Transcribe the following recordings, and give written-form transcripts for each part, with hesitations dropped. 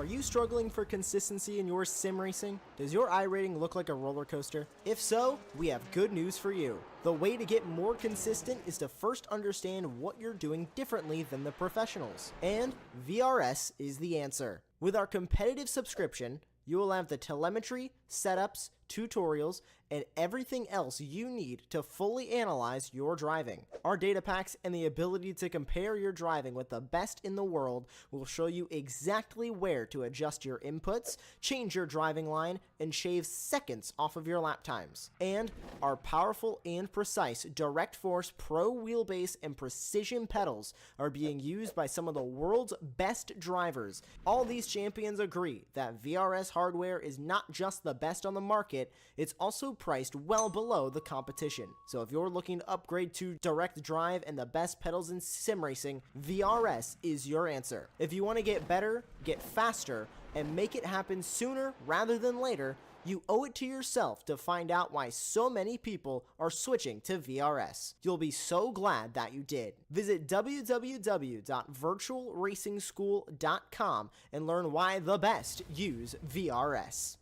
Are you struggling for consistency in your sim racing? Does your iRating look like a roller coaster? If so, we have good news for you. The way to get more consistent is to first understand what you're doing differently than the professionals. And VRS is the answer. With our competitive subscription, you will have the telemetry, setups, tutorials, and everything else you need to fully analyze your driving. Our data packs and the ability to compare your driving with the best in the world will show you exactly where to adjust your inputs, change your driving line, and shave seconds off of your lap times. And our powerful and precise Direct Force Pro wheelbase and precision pedals are being used by some of the world's best drivers. All these champions agree that VRS hardware is not just the best on the market, it's also priced well below the competition. So if you're looking to upgrade to direct drive and the best pedals in sim racing, VRS is your answer. If you want to get better, get faster, and make it happen sooner rather than later, you owe it to yourself to find out why so many people are switching to VRS. You'll be so glad that you did. Visit www.virtualracingschool.com and learn why the best use VRS.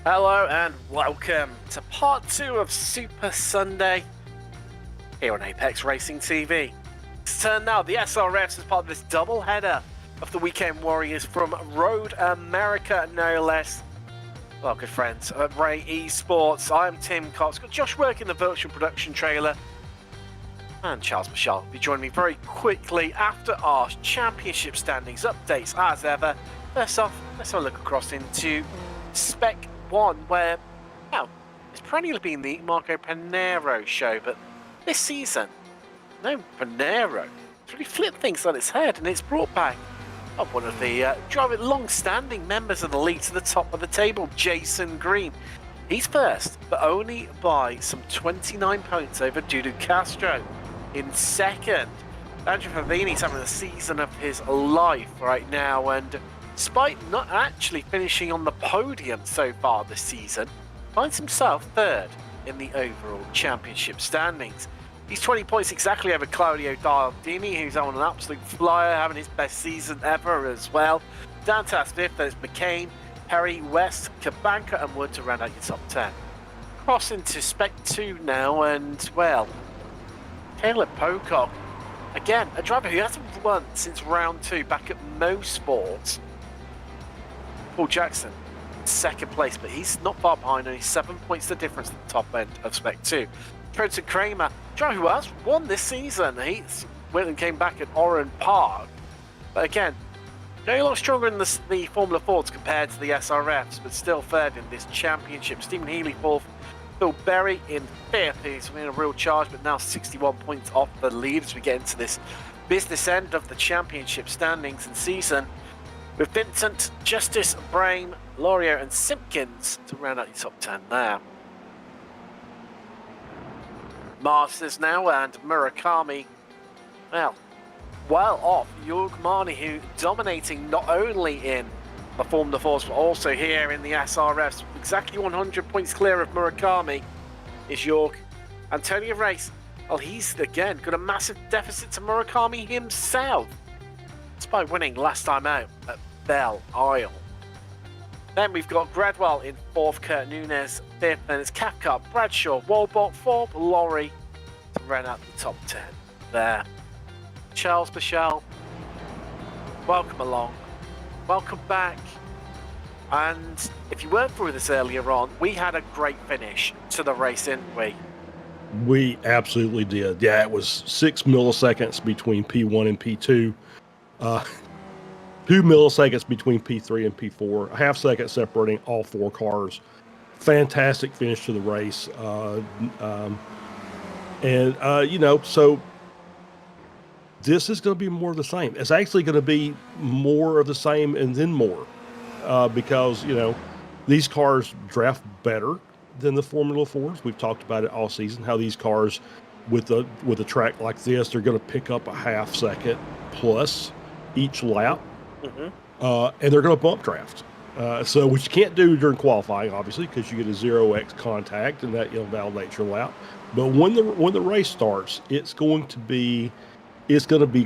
Hello and welcome to part 2 of Super Sunday here on Apex Racing TV. It's turn now, the SRFs as part of this double header of the Weekend Warriors from Road America, no less. Well, good friends at Ray Esports. I'm Tim Cox, got Josh working the virtual production trailer, and Charles Michelle will be joining me very quickly after our championship standings updates as ever. First off, let's have a look across into Spec 1, where, well, it's perennially been the Marco Panero show, but this season, no Panero. It's really flipped things on its head, and it's brought back one of the long-standing members of the league to the top of the table, Jason Green. He's first, but only by some 29 points over Dudu Castro in second. Andrew Favini's having the season of his life right now, and despite not actually finishing on the podium so far this season, finds himself third in the overall championship standings. He's 20 points exactly over Claudio Dardini, who's on an absolute flyer, having his best season ever as well. Down to fifth, there's McCain, Perry, West, Kabanka and Wood to round out your top 10. Cross into Spec 2 now, and, well, Caleb Pocock, again, a driver who hasn't won since round 2 back at Mo Sports. Paul Jackson, second place, but he's not far behind, only 7 points the difference at the top end of Spec 2. Trenton Kramer, driver who has won this season. He went and came back at Oran Park. But again, going a lot stronger in the Formula Fords compared to the SRFs, but still third in this championship. Stephen Healy fourth, Phil Berry in fifth, who's in a real charge, but now 61 points off the lead as we get into this business end of the championship standings and season, with Vincent, Justice, Brame, Lorio and Simpkins to round out your top 10 there. Masters now, and Murakami, well off. Jorg Marni, who dominating not only in the Formula Force, but also here in the SRFs. Exactly 100 points clear of Murakami is Jorg. Antonio Race, well, he's again got a massive deficit to Murakami himself, despite winning last time out at Belle Isle. Then we've got Gradwell in fourth, Kurt Nunes fifth, and it's Cathcart, Bradshaw, Walbot, Forbes, Laurie to round out the top 10 there. Charles Michelle, welcome along, welcome back. And if you weren't through this earlier on, we had a great finish to the race, didn't we? We absolutely did. Yeah, it was 6 milliseconds between P1 and P2. 2 milliseconds between P3 and P4. A half second separating all 4 cars. Fantastic finish to the race. So this is going to be more of the same. It's actually going to be more of the same and then more because, these cars draft better than the Formula 4s. We've talked about it all season, how these cars with a track like this, they're going to pick up a half second plus each lap, and they're going to bump draft. So which you can't do during qualifying, obviously, because you get a 0x contact and that invalidates your lap. But when the race starts, it's going to be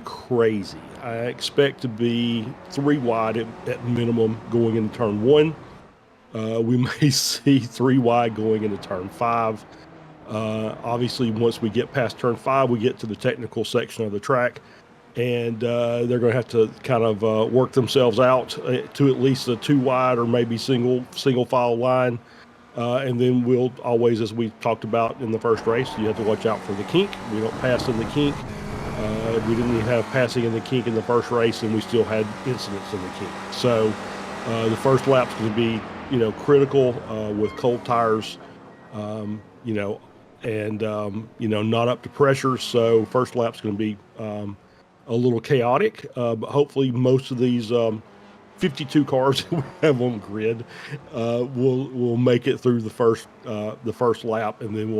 crazy. I expect to be 3 wide at minimum going into turn 1. We may see 3 wide going into turn 5. Obviously, once we get past turn 5, we get to the technical section of the track, and they're going to have to kind of work themselves out to at least a 2 wide or maybe single file line. And then we'll always, as we talked about in the first race, you have to watch out for the kink. We don't pass in the kink. We didn't even have passing in the kink in the first race, and we still had incidents in the kink. So the first lap's going to be critical with cold tires, and not up to pressure. So first lap's going to be a little chaotic, but hopefully most of these 52 cars that we have on grid will make it through the first lap, and then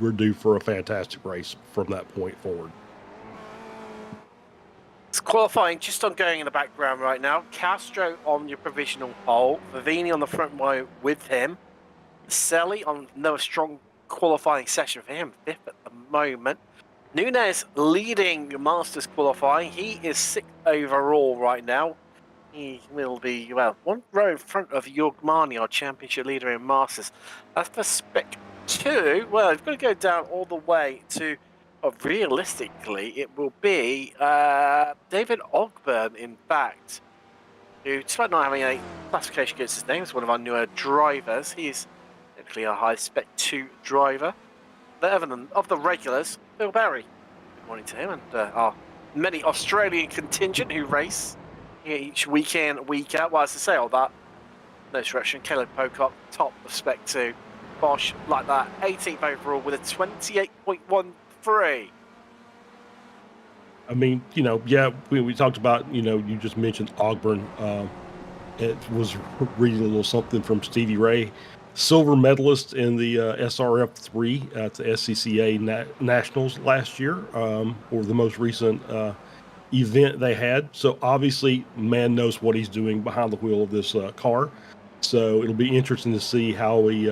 we're due for a fantastic race from that point forward. It's qualifying just ongoing in the background right now. Castro on your provisional pole. Vivini on the front row with him. Selly on another strong qualifying session for him, 5th at the moment. Nunez leading Masters qualifying. He is 6th overall right now. He will be, 1 row in front of Yorgmani, our championship leader in Masters. As for Spec 2, well, we've got to go down all the way to... realistically, it will be David Ogburn, in fact, who, despite not having a classification against his name, is one of our newer drivers. He's technically a high Spec 2 driver. But of the regulars, Bill Barry. Good morning to him, and our many Australian contingent who race each week in, week out. Well, as I say all that, no direction. Caleb Pocock, top of Spec 2. Bosch, like that, 18th overall with a 28.13. I mean, we talked about, you just mentioned Ogburn. It was reading a little something from Stevie Ray, silver medalist in the SRF 3 at the SCCA Nationals last year, or the most recent event they had. So obviously, man knows what he's doing behind the wheel of this car. So it'll be interesting to see how he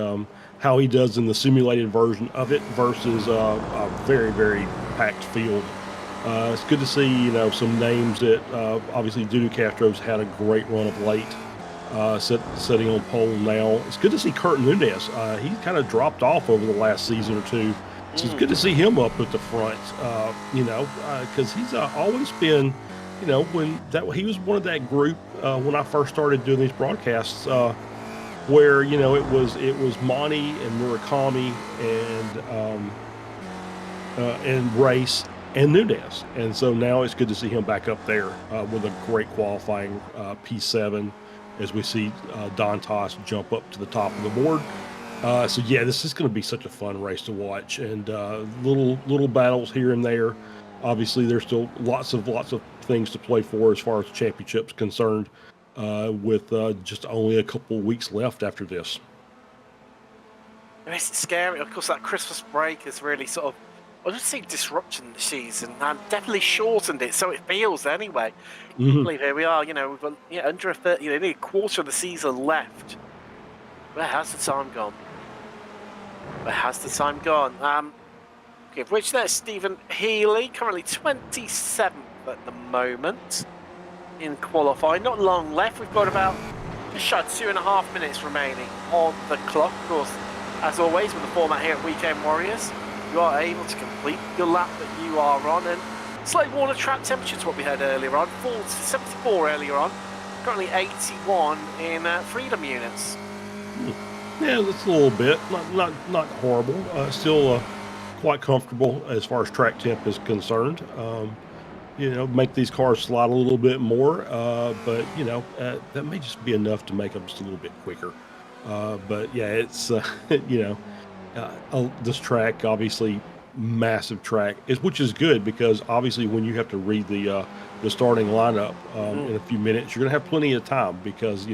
does in the simulated version of it versus a very, very packed field. It's good to see, some names that obviously Dudu Castro's had a great run of late, sitting on pole now. It's good to see Kurt Nunez. He kind of dropped off over the last season or two. So it's good to see him up at the front, because he's always been, when he was one of that group when I first started doing these broadcasts, where it was Monty and Murakami and Race and Nunez, and so now it's good to see him back up there with a great qualifying P7 as we see Don Toss jump up to the top of the board. So yeah, this is going to be such a fun race to watch, and little battles here and there. Obviously, there's still lots of things to play for as far as the championship's concerned, with just only a couple of weeks left after this. It's scary. Of course, that Christmas break has really sort of, I just say disruption the season, and definitely shortened it, so it feels anyway. I believe here we are, we've got under a 30, nearly a quarter of the season left. Where has the time gone? Okay, which there's Stephen Healy, currently 27th at the moment in qualifying. Not long left. We've got about just shy of 2.5 minutes remaining on the clock. Of course, as always with the format here at Weekend Warriors, you are able to complete your lap that you are on, and slightly warmer track temperature to what we had earlier on. 74 earlier on, currently 81 in freedom units. Yeah, that's a little bit, not horrible. Still quite comfortable as far as track temp is concerned. Make these cars slide a little bit more, but that may just be enough to make them just a little bit quicker. But yeah, it's this track, obviously massive track, which is good because obviously when you have to read the starting lineup in a few minutes, you're gonna have plenty of time because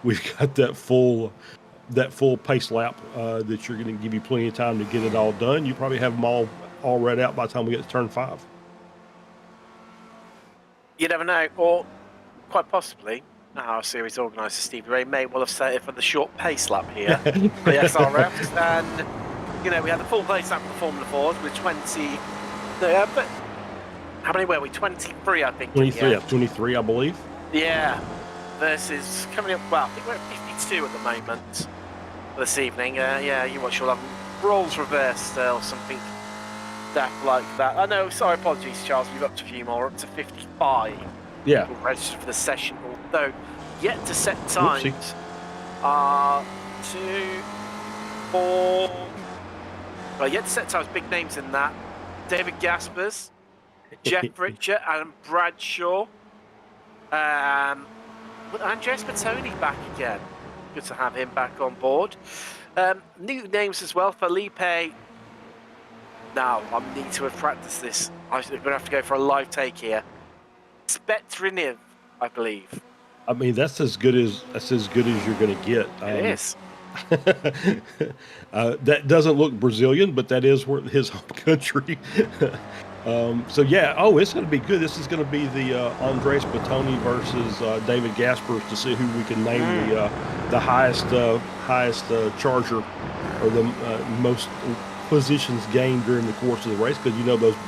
we've got that full pace lap that you're going to give you plenty of time to get it all done. You probably have them all read out by the time we get to turn 5. You never know, or quite possibly our series organizer Stevie Ray may well have set it for the short pace lap here for the SRF, and we had the full pace lap for the Formula 4s with 20 there, but how many were we? 23, I think. 23, I believe. Yeah, versus coming up, well, I think we're at 52 at the moment this evening. Yeah, you watch your roles reversed or something like that. I know, sorry, apologies, Charles, we've up to a few more, up to 55. Yeah. We'll register for the session, although yet to set times are 2, 4. Well, yet to set times, big names in that. David Gaspers, Jeff Bridger, and Bradshaw. Andres Bertoni back again. Good to have him back on board. New names as well. Felipe. Now, I need to have practiced this. I'm going to have to go for a live take here. Spetriniv, I believe. I mean, that's as good as you're going to get. It is. That doesn't look Brazilian, but that is his home country. So yeah, it's going to be good. This is going to be the Andres Bertoni versus David Gaspers to see who we can name the highest charger or the most positions gained during the course of the race, because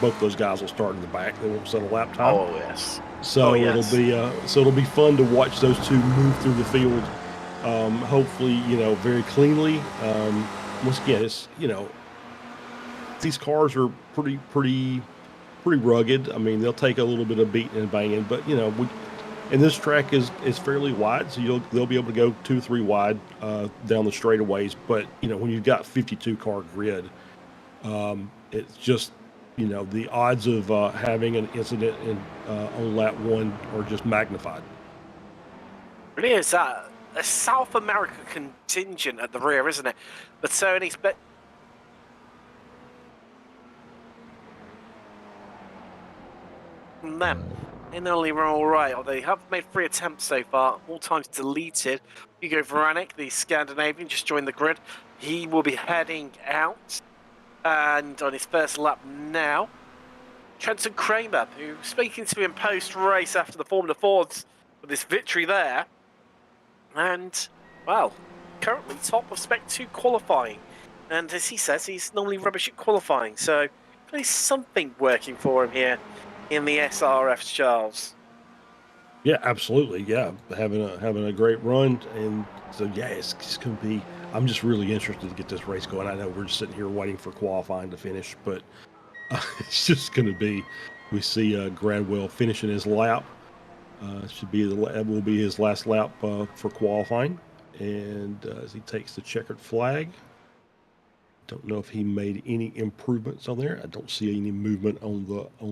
both those guys will start in the back. They won't set a lap time. Oh yes. So it'll be fun to watch those two move through the field. Hopefully, very cleanly. Once again, it's these cars are pretty rugged. I mean, they'll take a little bit of beating and banging, but and this track is fairly wide, so they'll be able to go 2-3 wide down the straightaways. But when you've got 52 car grid, it's just the odds of having an incident on lap 1 are just magnified. It is a South America contingent at the rear, isn't it? But Sony's them in only run all right. Although they have made 3 attempts so far, all times deleted. Hugo Veranek, the Scandinavian, just joined the grid. He will be heading out, and on his first lap now, Trenton Kramer, who speaking to him post-race after the Formula 4s with this victory there, and well, currently top of Spec 2 qualifying. And as he says, he's normally rubbish at qualifying, so there's something working for him here in the SRF, Charles. Yeah, absolutely. Yeah, having a great run, and so yeah, it's going to be. I'm just really interested to get this race going. I know we're just sitting here waiting for qualifying to finish, but it's just going to be. We see Gradwell finishing his lap. Will be his last lap for qualifying, and as he takes the checkered flag. Don't know if he made any improvements on there. I don't see any movement on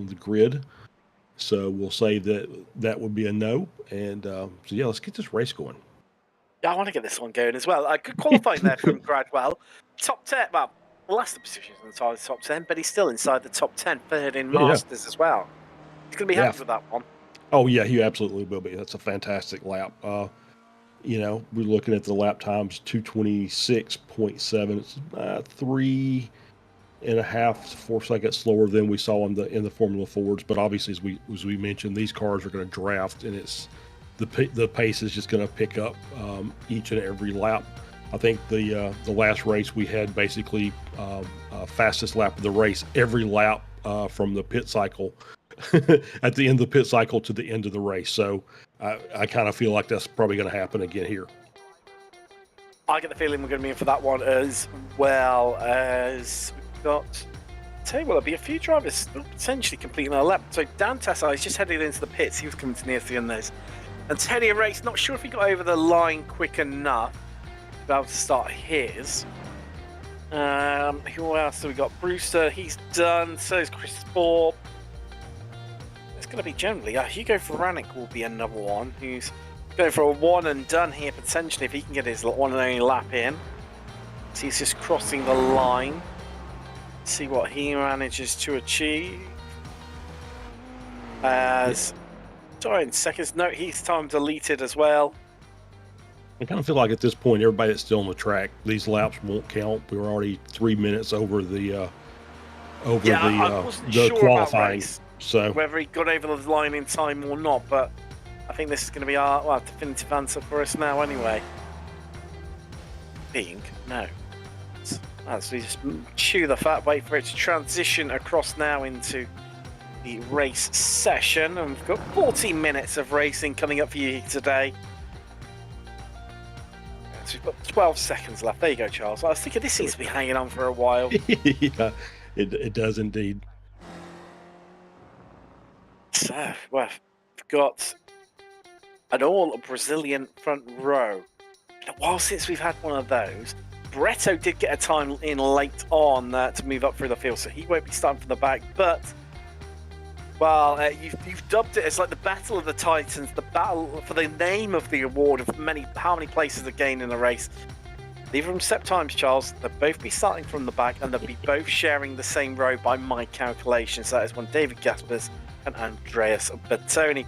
the grid, so we'll say that would be a no. And so yeah, let's get this race going. Yeah, I want to get this one going as well. Good qualifying there from Gradwell. Top 10, well, last the positions inside the top 10, but he's still inside the top 10, third in Masters as well. He's going to be happy with that one. Oh yeah, he absolutely will be. That's a fantastic lap. We're looking at the lap times 226.7. It's 3.5 to 4 seconds slower than we saw in the Formula 4s. But obviously, as we mentioned, these cars are going to draft, and it's the pace is just going to pick up each and every lap. I think the last race we had basically fastest lap of the race every lap from the pit cycle. At the end of the pit cycle to the end of the race. So I kind of feel like that's probably going to happen again here. I get the feeling we're going to be in for that one as well, as we've got, tell you what, there'll be a few drivers potentially completing their lap. So Dan Tessar is just heading into the pits. He was coming to near the end of those. And Teddy Race, not sure if he got over the line quick enough to be able to start his. Who else have we got? Brewster, he's done. So is Chris Thorpe. It's going to be generally. Hugo Veranic will be another one who's going for a one and done here potentially if he can get his one and only lap in. So he's just crossing the line. See what he manages to achieve. As sorry, in seconds. No, he's time deleted as well. I kind of feel like at this point, everybody that's still on the track, these laps won't count. We were already 3 minutes over the qualifying. So whether he got over the line in time or not, but I think this is going to be our definitive answer for us now anyway. Being no. As we just chew the fat, wait for it to transition across now into the race session. And we've got 40 minutes of racing coming up for you today. So we've got 12 seconds left. There you go, Charles. I was thinking this seems to be hanging on for a while. Yeah, it does indeed. So, well, we've got an all-Brazilian front row. Been a while since we've had one of those. Bretto did get a time in late on to move up through the field, so he won't be starting from the back. But, well, you've dubbed it as like the Battle of the Titans, the battle for the name of the award of how many places are gained in the race. Leave them step times, Charles. They'll both be starting from the back, and they'll be both sharing the same row by my calculations. That is one David Gaspers and Andreas Bertoni.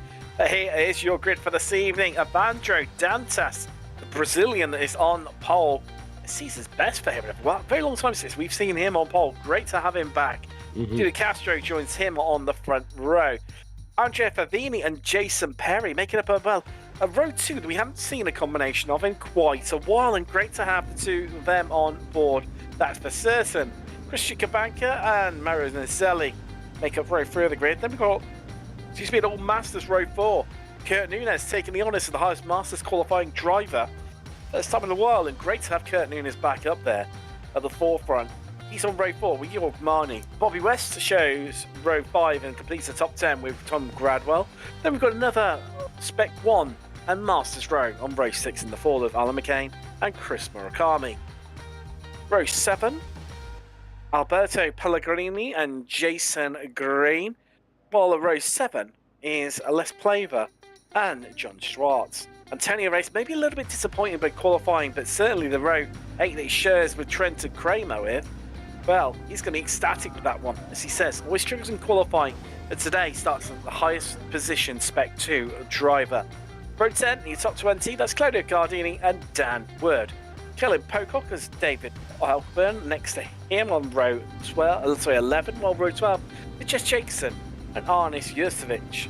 Here is your grid for this evening. Evandro Dantas, the Brazilian that is on pole. Season's best for him. Well, very long time since we've seen him on pole. Great to have him back. Duda Castro joins him on the front row. Andrea Favini and Jason Perry making up a row two that we haven't seen a combination of in quite a while, and great to have the two of them on board. That's for certain. Christian Cabanca and Mario Nazelli make up row three of the grid. Then we've got, an all Masters row four. Kurt Nunes taking the honours of the highest Masters qualifying driver. First time in a while, and great to have Kurt Nunes back up there at the forefront. He's on row 4 with Georg Marnie. Bobby West shows row 5 and completes the top 10 with Tom Gradwell. Then we've got another Spec 1 and Masters row on row 6 in the fall of Alan McCain and Chris Murakami. Row 7, Alberto Pellegrini and Jason Green. While row 7 is Les Plaver and John Schwartz. Antonio Race maybe a little bit disappointed by qualifying, but certainly the row 8 that he shares with Trent and Kramer with, well, he's going to be ecstatic with that one. As he says, always struggles in qualifying, but today starts at the highest position Spec 2 driver. Row 10, the top 20, that's Claudio Gardini and Dan Wood. Kellen Pocock as David Alkburn next to him on row 11, while row 12 is Jess Jacobson and Arnis Jurcevic.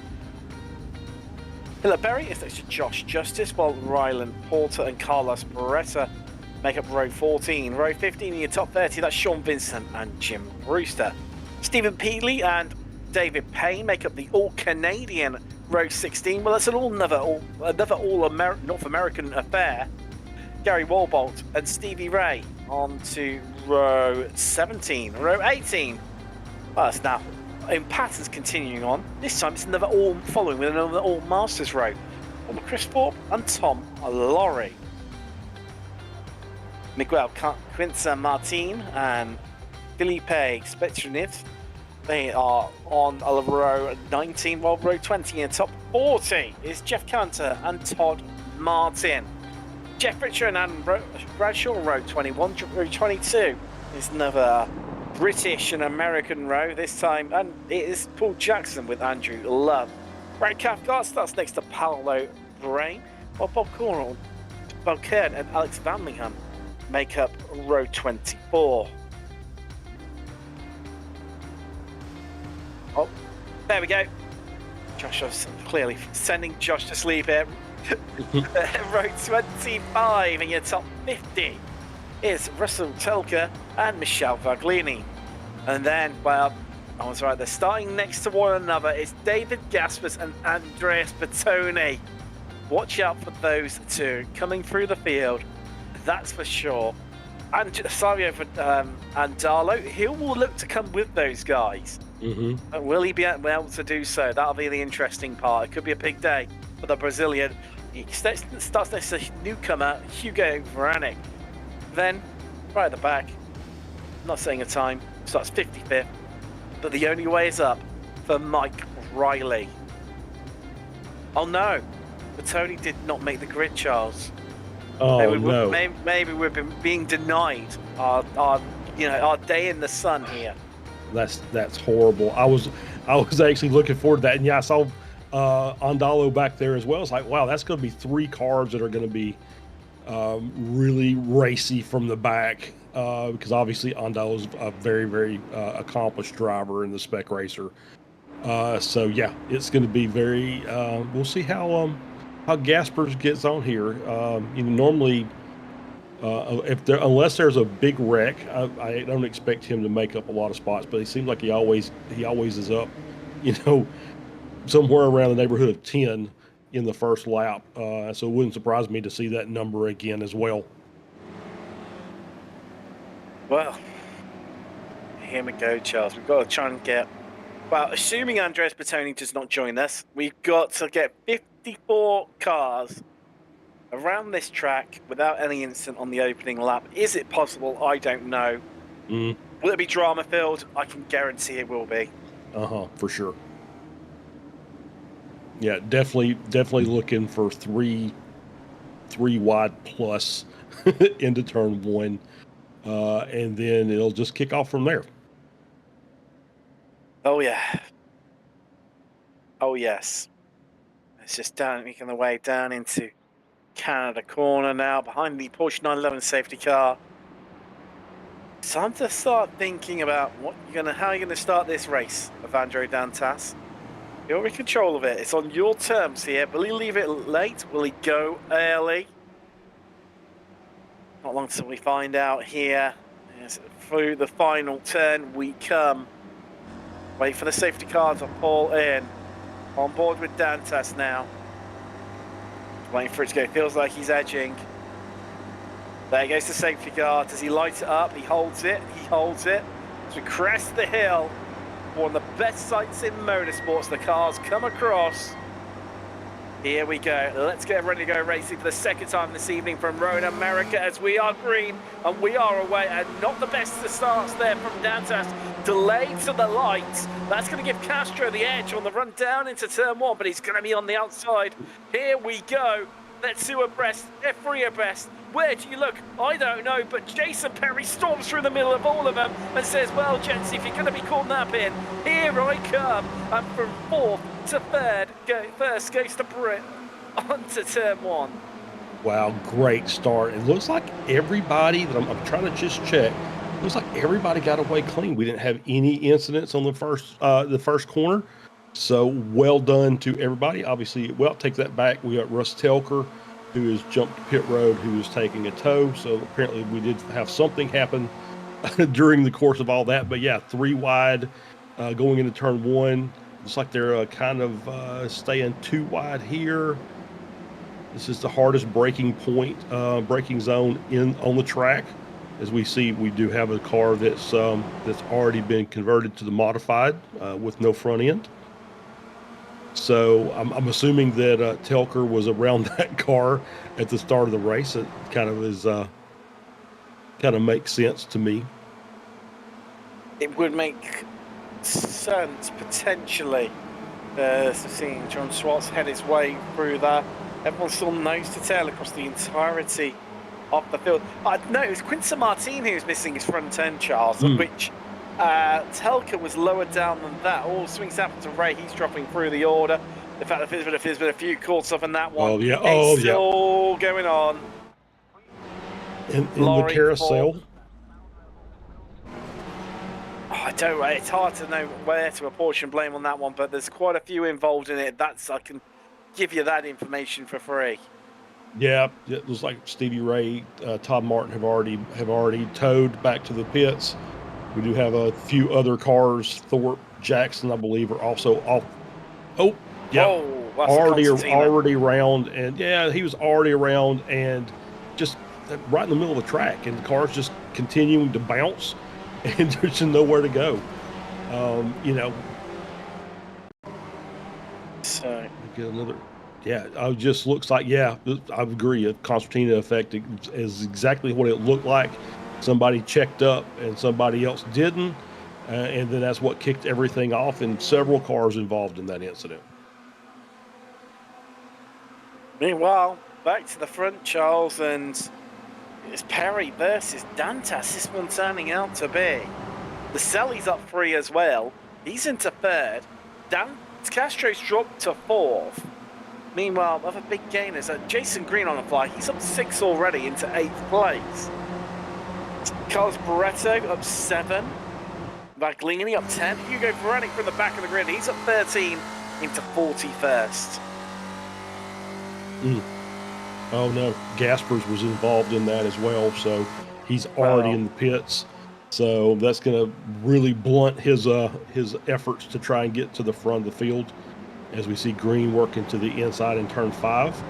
Berry is next to Josh Justice, while Ryland Porter and Carlos Beretta make up row 14. Row 15 in your top 30, that's Sean Vincent and Jim Brewster. Stephen Peatley and David Payne make up the all-Canadian row 16. Well, that's another North American affair. Gary Walbolt and Stevie Ray on to row 17. Row 18, well, that's now in patterns continuing on. This time it's another all following with another all Masters row. Chris Thorpe and Tom Lorry. Miguel Quinza Martin and Felipe Spetrinit, they are on row 19, while row 20 in top 40 is Jeff Cantor and Todd Martin. Jeff Richer and Adam Bradshaw, row 21. Row 22 is another British and American row this time, and it is Paul Jackson with Andrew Love. Brad Cathcart starts next to Paolo Brain, while Bob Kern and Alex Vanlingham make up row 24. Oh, there we go. Josh is clearly sending Josh to sleep here. Row 25 in your top 50 is Russell Telker and Michelle Vaglini. And then, well, I was right, they're starting next to one another. It's David Gaspers and Andreas Bertoni. Watch out for those two coming through the field, that's for sure. And Sario and Darlo, he will look to come with those guys. But will he be able to do so? That'll be the interesting part. It could be a big day for the Brazilian. He starts next to newcomer Hugo Veranic. Then, right at the back, not saying a time, starts 55th, but the only way is up for Mike Riley. Oh no, but Tony did not make the grid, Charles. Oh no! Maybe we've been being denied our day in the sun here. That's horrible. I was actually looking forward to that, and yeah, I saw Andalo back there as well. It's like, wow, that's going to be 3 cars that are going to be really racy from the back, because obviously Andalo's a very, very accomplished driver in the spec racer. So yeah, it's going to be very. We'll see how Gaspers gets on here. Normally, unless there's a big wreck, I don't expect him to make up a lot of spots. But it seems like he always is up, somewhere around the neighborhood of 10 in the first lap. So it wouldn't surprise me to see that number again as well. Well, here we go, Charles. We've got to try and get. Well, assuming Andres Bertoni does not join us, we've got to get 54 cars around this track without any incident on the opening lap. Is it possible? I don't know. Will it be drama filled? I can guarantee it will be. For sure. Yeah, definitely looking for three wide plus into turn 1, and then it'll just kick off from there. Oh yeah. Oh yes. It's just making the way down into Canada corner now, behind the Porsche 911 safety car. Time to start thinking about how you're gonna start this race, Evandro Dantas. You're in control of it. It's on your terms here. Will he leave it late? Will he go early? Not long till we find out here. Yes, through the final turn we come. Wait for the safety car to pull in. On board with Dantas now. Waiting for it to go. Feels like he's edging. There goes the safety car. Does he light it up? He holds it. He holds it. As we crest the hill. One of the best sights in motorsports. The cars come across. Here we go. Let's get ready to go racing for the second time this evening from Road America, as we are green and we are away. And not the best of starts there from Dantas. Delayed to the lights. That's going to give Castro the edge on the run down into turn 1, but he's going to be on the outside. Here we go. Let's two abreast. They're 3 abreast. Where do you look? I don't know, but Jason Perry storms through the middle of all of them and says, well, gents, if you're going to be caught napping, here I come. And from 4th to 3rd, first goes to Britt onto turn 1. Wow, great start. It looks like everybody that I'm trying to just check, looks like everybody got away clean. We didn't have any incidents on the first corner. So well done to everybody. Obviously, well, take that back. We got Russ Telker, who has jumped pit road, who is taking a tow. So apparently we did have something happen during the course of all that. But yeah, 3 wide going into turn 1. Looks like they're kind of staying 2 wide here. This is the hardest braking point, braking zone on the track. As we see, we do have a car that's already been converted to the modified with no front end. So I'm assuming that Telker was around that car at the start of the race. It kind of makes sense to me. It would make sense potentially. Seeing John Schwartz head his way through that. Everyone still nose to tail across the entirety of the field. No, it was Quincy Martin who was missing his front end, Charles, which Telker was lower down than that. All swings happen to Ray. He's dropping through the order. In fact, there's been a few calls off in that one. Oh, yeah. It's still going on. In the carousel. I don't. It's hard to know where to apportion blame on that one, but there's quite a few involved in it. I can give you that information for free. Yeah, it looks like Stevie Ray, Todd Martin have already towed back to the pits. We do have a few other cars. Thorpe, Jackson, I believe, are also off. Oh, yeah, already around, and yeah, he was already around, and just right in the middle of the track, and the car's just continuing to bounce, and there's just nowhere to go. So get another. Yeah, it just looks like, yeah, I agree. A concertina effect is exactly what it looked like. somebody checked up and somebody else didn't. And then that's what kicked everything off, and several cars involved in that incident. Meanwhile, back to the front, Charles, and it's Perry versus Dantas. This one turning out to be. The Selly's up 3 as well. He's into 3rd. Castro's dropped to 4th. Meanwhile, other big gainers. Jason Green on the fly. He's up 6 already into 8th place. Carlos Barreto up 7. Baglini up 10. Hugo Veronic from the back of the grid. He's up 13 into 41st. Oh no, Gaspers was involved in that as well, so he's already in the pits. So that's going to really blunt his efforts to try and get to the front of the field, as we see Green working to the inside in turn 5,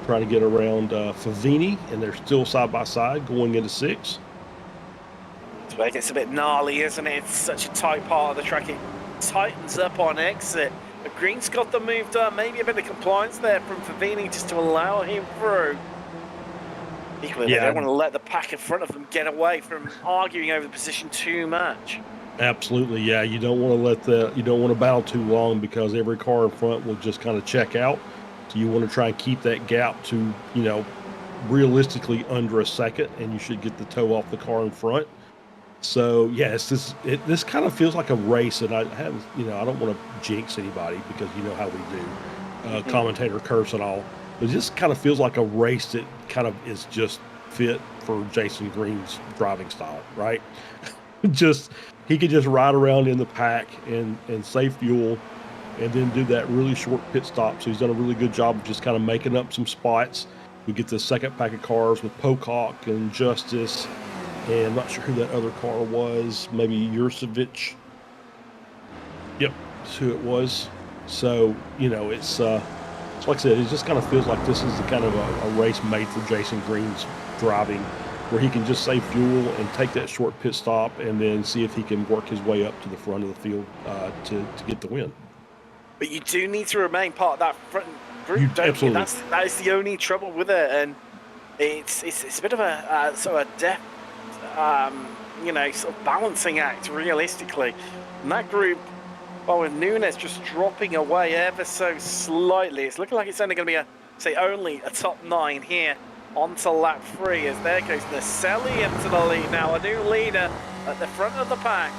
trying to get around Favini, and they're still side by side going into 6. It gets a bit gnarly, isn't it? It's such a tight part of the track. It tightens up on exit. But Green's got the move done. Maybe a bit of compliance there from Favini just to allow him through. Equally, they don't want to let the pack in front of them get away from arguing over the position too much. Absolutely, yeah. You don't want to battle too long, because every car in front will just kind of check out. So you want to try and keep that gap to, realistically under a second, and you should get the toe off the car in front. So yeah, this kind of feels like a race, and I don't want to jinx anybody, because you know how we do, commentator curse and all. But it just kind of feels like a race that kind of is just fit for Jason Green's driving style, right? He could just ride around in the pack and save fuel, and then do that really short pit stop. So he's done a really good job of just kind of making up some spots. We get the second pack of cars with Pocock and Justice. And I'm not sure who that other car was. Maybe Jurcevic. Yep, that's who it was. So, it's like I said, it just kind of feels like this is the kind of a race made for Jason Green's driving, where he can just save fuel and take that short pit stop, and then see if he can work his way up to the front of the field to get the win. But you do need to remain part of that front group, don't you? That is the only trouble with it, and it's a bit of a sort of depth. Sort of balancing act, realistically. And that group, with Nunes just dropping away ever so slightly, it's looking like it's only going to be only a top 9 here onto lap 3, as there goes the Selly into the lead now, a new leader at the front of the pack.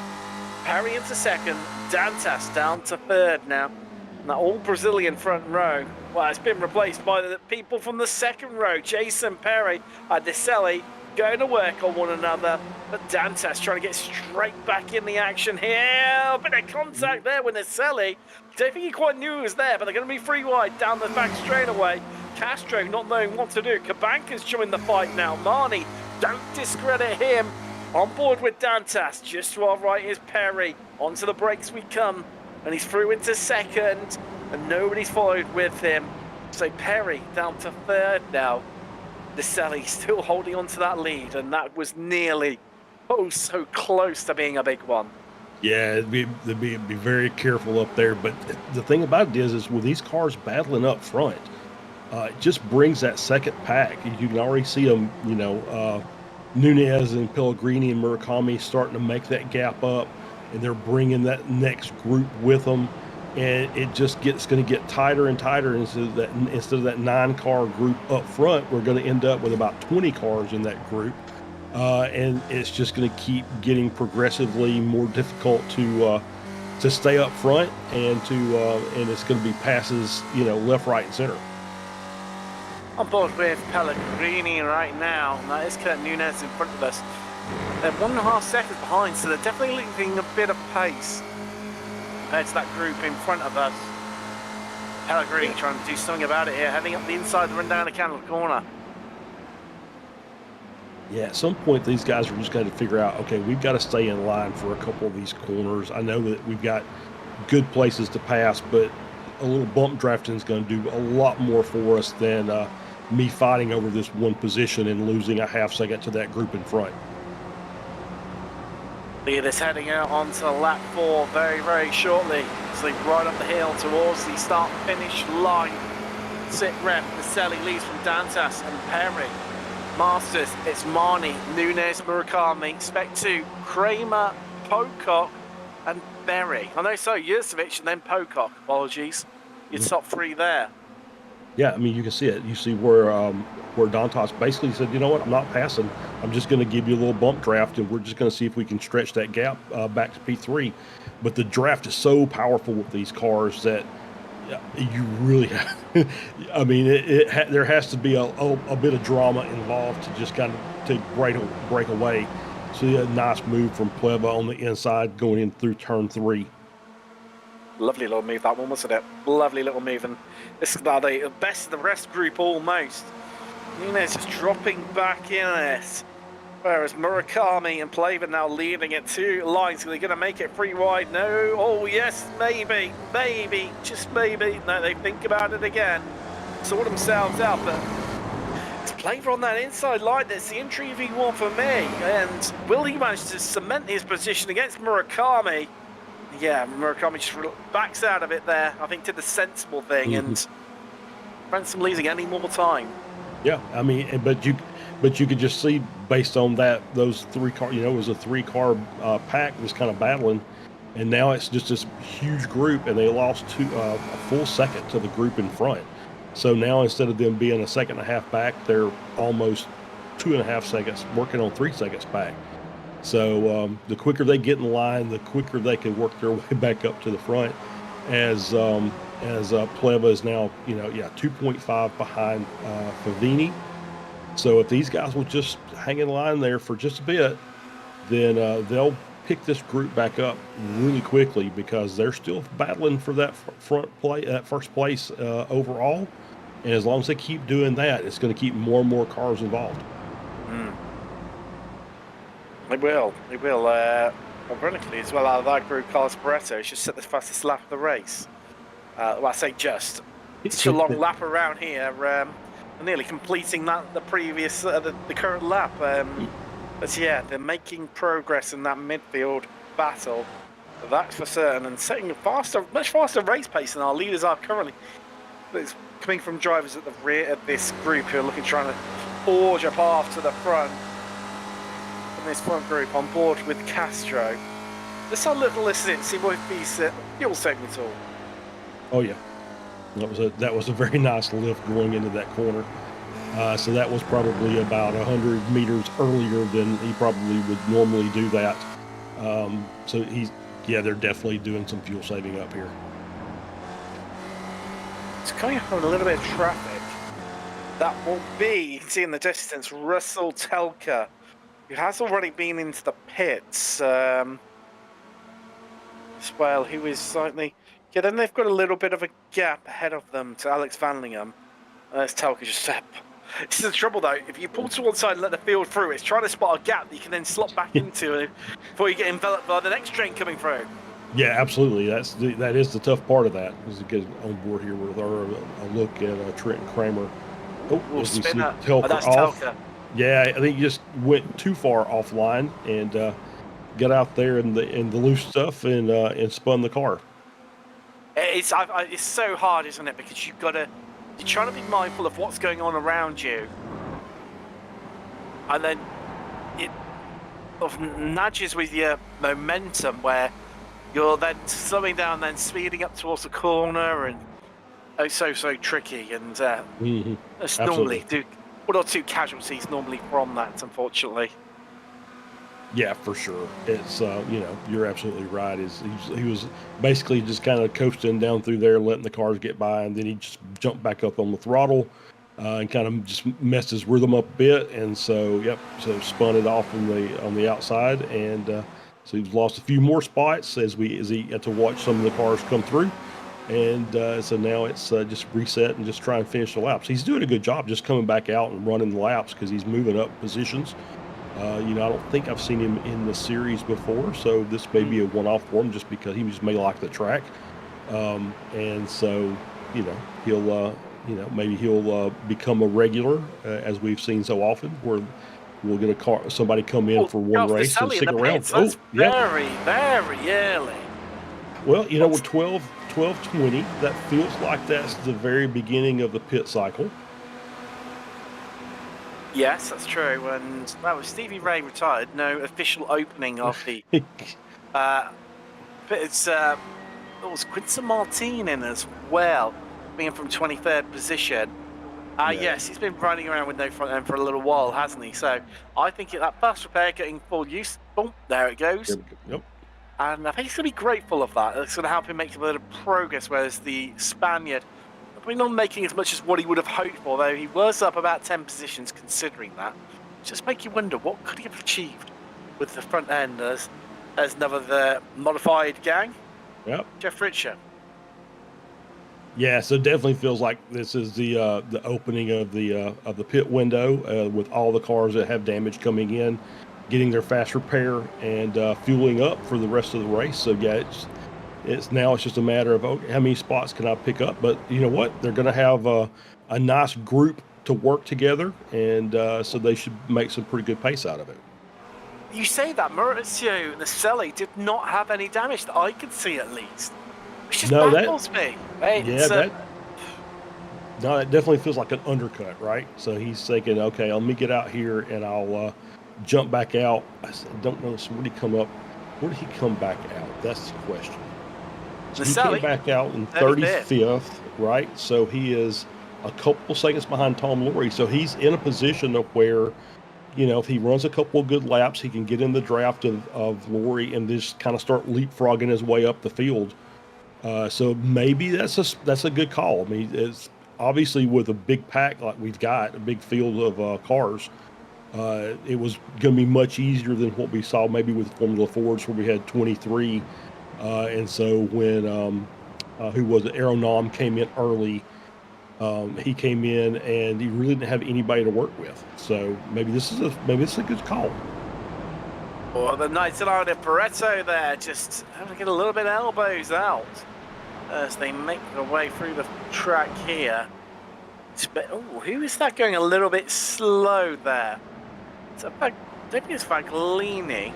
Perry into 2nd, Dantas down to 3rd now. And that all Brazilian front row, it's been replaced by the people from the 2nd row. Jason Perry and the Selly going to work on one another, but Dantas trying to get straight back in the action here. A bit of contact there with Naselli. Don't think he quite knew he was there, but they're going to be 3 wide down the back straightaway. Castro not knowing what to do. Cabanca's joined the fight now. Marnie, don't discredit him. On board with Dantas. Just to our right is Perry. Onto the brakes we come, and he's through into 2nd, and nobody's followed with him. So Perry down to 3rd now. Naselli still holding on to that lead, and that was nearly so close to being a big one. Yeah, be very careful up there. But the thing about it is with these cars battling up front, it just brings that second pack. You can already see them, Nunez and Pellegrini and Murakami starting to make that gap up, and they're bringing that next group with them. And it just going to get tighter and tighter. Instead of that 9-car group up front, we're going to end up with about 20 cars in that group. And it's just going to keep getting progressively more difficult to stay up front, and it's going to be passes, left, right, and center. On board with Pellegrini right now. That is Kurt Nunez in front of us. They're 1.5 seconds behind, so they're definitely losing a bit of pace. It's that group in front of us. Pellegrini trying to do something about it here, heading up the inside, run down the Candle corner. Yeah, at some point these guys are just going to figure out, okay, we've got to stay in line for a couple of these corners. I know that we've got good places to pass, but a little bump drafting is going to do a lot more for us than me fighting over this one position and losing a half second to that group in front. Look at this heading out onto lap 4 very, very shortly. So right up the hill towards the start-finish line. Sit rep, Naselli leads from Dantas and Perry. Masters, it's Marnie, Nunes, Murakami, Spec 2, Kramer, Pocock, and Berry. I know, so Yurcevich and then Pocock. Apologies. Your top three there. Yeah, I mean, you can see it. You see where Dantas basically said, you know what, I'm not passing. I'm just going to give you a little bump draft, and we're just going to see if we can stretch that gap back to P3. But the draft is so powerful with these cars that you really have, I mean, there has to be a bit of drama involved to just kind of break away. So a nice move from Pleva on the inside going in through turn 3. Lovely little move, that one, wasn't it? Lovely little move. And this is the best of the rest group almost. Nunes just dropping back in it. Whereas Murakami and Pleva now leading it 2 lines. Are they going to make it 3 wide? No. Oh, yes, maybe. Maybe. Just maybe. No, they think about it again. Sort themselves out, but it's Pleva on that inside line. That's the entry V1 for me. And will he manage to cement his position against Murakami? Yeah, Murakami just backs out of it there. I think did the sensible thing, and Ransom losing any more time. Yeah, I mean, but you could just see based on those 3 car, you know, it was a 3-car pack was kind of battling, and now it's just this huge group, and they lost a full second to the group in front. So now instead of them being a second and a half back, they're almost 2.5 seconds, working on 3 seconds back. So the quicker they get in line, the quicker they can work their way back up to the front. As Pleva is now, 2.5 behind Favini. So if these guys will just hang in line there for just a bit, then they'll pick this group back up really quickly because they're still battling for that first place overall. And as long as they keep doing that, it's going to keep more and more cars involved. They will. Ironically, as well, out of that group, Carlos Barreto should set the fastest lap of the race. Well, I say just. It's a long lap around here, nearly completing the previous, the current lap. But yeah, they're making progress in that midfield battle. That's for certain, and setting a much faster race pace than our leaders are currently. But it's coming from drivers at the rear of this group who are trying to forge a path to the front. This front group on board with Castro. Let's have a little listen, see what he's fuel segment all. Oh yeah, that was a very nice lift going into that corner. So that was probably about 100 meters earlier than he probably would normally do that. So they're definitely doing some fuel saving up here. It's coming up on a little bit of traffic. That will be, you can see in the distance, Russell Telka, who has already been into the pits as well, who is slightly... Yeah, then they've got a little bit of a gap ahead of them to Alex Vanlingham. As Telka just said. This is the trouble, though. If you pull to one side and let the field through, it's trying to spot a gap that you can then slot back into before you get enveloped by the next train coming through. Yeah, absolutely. That is the tough part of that. Is to get on board here with a look at Trent Kramer. We'll spin that. That's Telka. Yeah, I think he just went too far offline and got out there in the loose stuff and spun the car. It's so hard, isn't it? Because you're trying to be mindful of what's going on around you, and then it nudges with your momentum where you're then slowing down, then speeding up towards the corner, and it's so tricky. And it's normally 1 or 2 casualties normally from that, unfortunately. Yeah, for sure. It's you're absolutely right. He was basically just kind of coasting down through there, letting the cars get by, and then he just jumped back up on the throttle and kind of just messed his rhythm up a bit, and so spun it off on the outside, and so he's lost a few more spots as he had to watch some of the cars come through. And so now it's just reset and just try and finish the laps. He's doing a good job just coming back out and running the laps because he's moving up positions. I don't think I've seen him in the series before, so this may be a one-off for him just because he just may like the track. And so, he'll, maybe he'll become a regular as we've seen so often where we'll get somebody come in for one race and stick around. That's very, very early. Well, with 12:20, that feels like that's the very beginning of the pit cycle. Yes, that's true. And well, with Stevie Ray retired, no official opening of the. But it was Quinton Martin in as well, being from 23rd position. Yes, he's been running around with no front end for a little while, hasn't he? So I think that fast repair getting full use. Boom, there it goes. Yep. And I think he's going to be grateful of that. It's going to help him make a bit of progress, whereas the Spaniard, probably not making as much as what he would have hoped for, though he was up about 10 positions considering that. Just make you wonder, what could he have achieved with the front end as another modified gang? Yep. Jeff Richer. Yeah, so it definitely feels like this is the opening of the pit window with all the cars that have damage coming in, getting their fast repair and fueling up for the rest of the race. So yeah, it's just a matter of how many spots can I pick up. But you know what? They're going to have a nice group to work together, and so they should make some pretty good pace out of it. You say that Maurizio Naselli did not have any damage that I could see, at least. Which just baffles me. Right? That definitely feels like an undercut, right? So he's thinking, okay, let me get out here and I'll jump back out. I don't know. So where did he come back out? That's the question. So he came back out in 35th, right? So he is a couple seconds behind Tom Laurie. So he's in a position of where, you know, if he runs a couple of good laps, he can get in the draft of Laurie and just kind of start leapfrogging his way up the field. So maybe that's a good call. I mean, it's obviously with a big pack like we've got, a big field of cars, it was going to be much easier than what we saw maybe with Formula Fords where we had 23. And so when who was it? Aeronom came in early. He came in and he really didn't have anybody to work with. So maybe this is a good call. Well, the Knights of Pareto there just having to get a little bit of elbows out as they make their way through the track here. Oh, who is that going a little bit slow there? Maybe it's Faglini.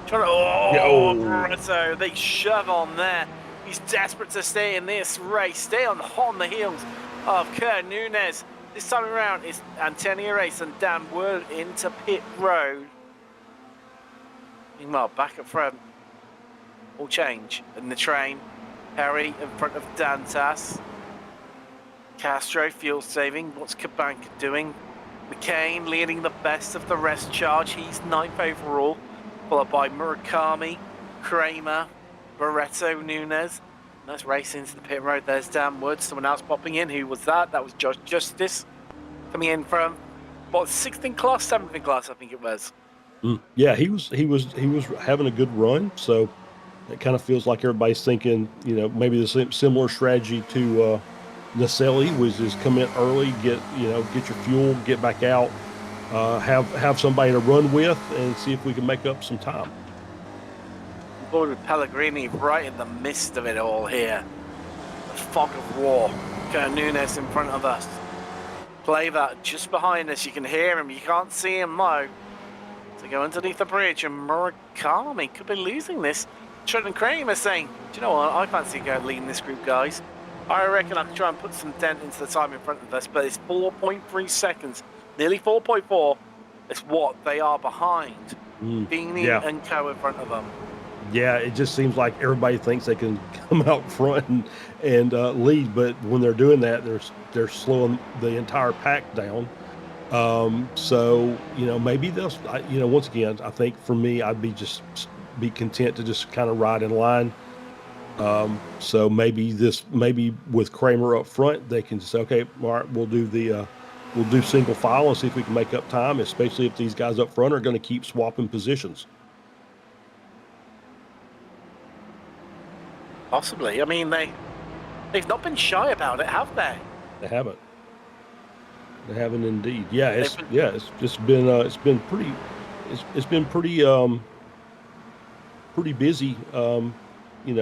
Pareto, they shove on there. He's desperate to stay in this race, stay on the heels of Kurt Nunes. This time around, it's Antonio Race and Dan Wood into pit road. Meanwhile, back up front, all change in the train. Harry in front of Dantas. Castro, fuel saving. What's Cabanca doing? McCain leading the best of the rest charge. He's 9th overall, followed by Murakami, Kramer, Barreto, Nunes. Nice race into the pit road. There's Dan Wood. Someone else popping in. Who was that? That was Josh Justice coming in from what, 6th in class, 7th in class, I think it was. Yeah, he was having a good run. So it kind of feels like everybody's thinking, you know, maybe the similar strategy to Naselli was just come in early, get your fuel, get back out, have somebody to run with, and see if we can make up some time. Board with Pellegrini right in the midst of it all here. The fog of war. Kurt Nunes in front of us. Play that just behind us. You can hear him. You can't see him though. To go underneath the bridge, and Murakami could be losing this. Trenton Kramer saying, do you know what? I fancy going leading this group, guys. I reckon I can try and put some dent into the time in front of us, but it's 4.3 seconds. Nearly 4.4. It's what they are behind. Beanie and Co in front of them. Yeah, it just seems like everybody thinks they can come out front and lead, but when they're doing that, they're slowing the entire pack down. So maybe they'll. Once again, I think for me, I'd be content to just kind of ride in line. So maybe with Kramer up front, they can say, okay, all right, we'll do single file and see if we can make up time, especially if these guys up front are going to keep swapping positions. Possibly. I mean, they've not been shy about it, have they? They haven't. They haven't indeed. Yeah, it's been pretty busy.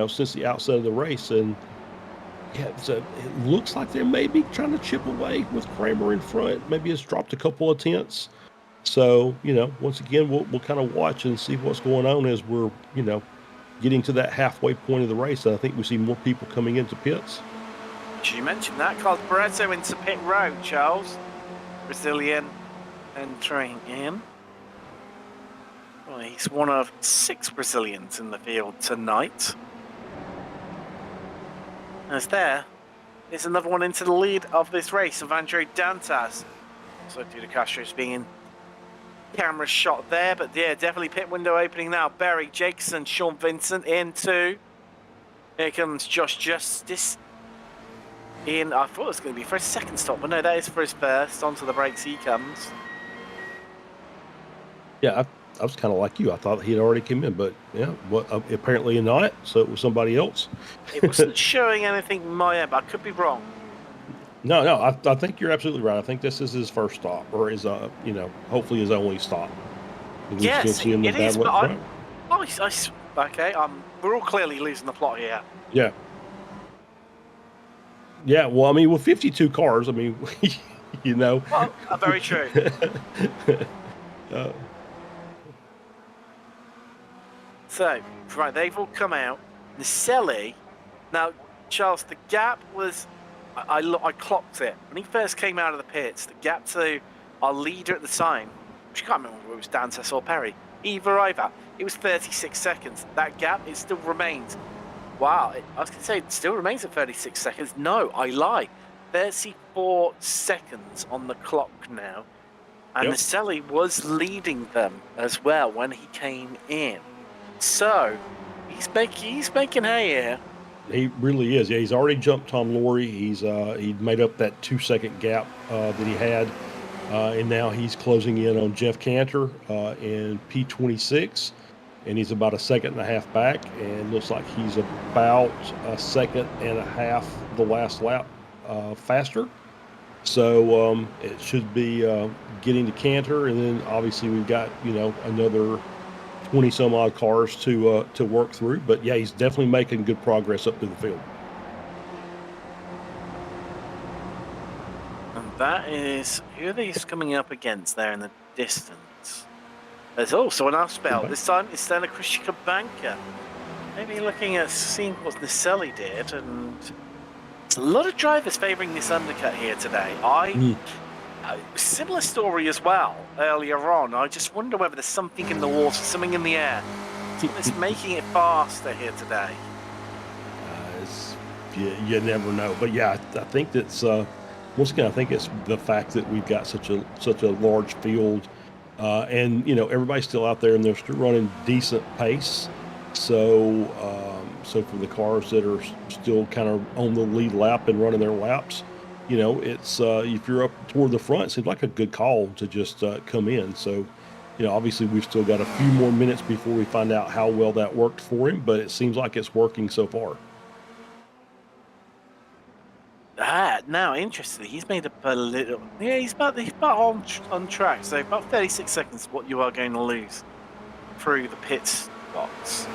Since the outset of the race, and it looks like they may be trying to chip away with Kramer in front. Maybe it's dropped a couple of tenths. So once again, we'll kind of watch and see what's going on as we're getting to that halfway point of the race. And I think we see more people coming into pits. You mentioned that. Carlos Barreto into pit road, Charles. Brazilian entering in. Well, he's one of 6 Brazilians in the field tonight. As there is another one into the lead of this race of Andre Dantas. So Duda Castro's being camera shot there, but yeah, definitely pit window opening now. Barry Jakeson, Sean Vincent in 2. Here comes Josh Justice in, I thought it was going to be for his second stop, but no, that is for his first. Onto the brakes he comes. Yeah, I was kind of like you. I thought he'd already come in, but yeah, apparently not. So it was somebody else. It wasn't showing anything in my end, but I could be wrong. No, I think you're absolutely right. I think this is his first stop, or his, hopefully his only stop. Yes, it is, but okay, we're all clearly losing the plot here. Yeah. Yeah, well, I mean, with 52 cars, I mean, you know. Well, very true. So, right, they've all come out. Nicelli, now, Charles, the gap was, I clocked it. When he first came out of the pits, the gap to our leader at the time, which I can't remember whether it was Dantas or Perry, either, it was 36 seconds. That gap, it still remains. Wow, I was going to say it still remains at 36 seconds. No, I lie. 34 seconds on the clock now. And Nicelli was leading them as well when he came in. So, he's making hay here. He really is. Yeah, he's already jumped Tom Laurie. He'd made up that 2-second gap that he had. And now he's closing in on Jeff Cantor in P26. And he's about 1.5 seconds back. And looks like he's about 1.5 seconds the last lap faster. So it should be getting to Cantor. And then obviously we've got, another 20 some odd cars to work through, but yeah, he's definitely making good progress up to the field. And that is, who are these coming up against there in the distance? There's also an spell. This time it's Stella Krishika Banker. Maybe looking at seeing what Nicelli did, and there's a lot of drivers favouring this undercut here today. Similar story as well earlier on. I just wonder whether there's something in the water, something in the air that's making it faster here today. You never know, but yeah, I think that's once again, I think it's the fact that we've got such a large field, and everybody's still out there and they're still running decent pace. So for the cars that are still kind of on the lead lap and running their laps, it's if you're up toward the front, it seems like a good call to just come in. So, obviously we've still got a few more minutes before we find out how well that worked for him, but it seems like it's working so far. Now, interestingly, he's made up a little. Yeah, he's about on track. So about 36 seconds, what you are going to lose through the pit box.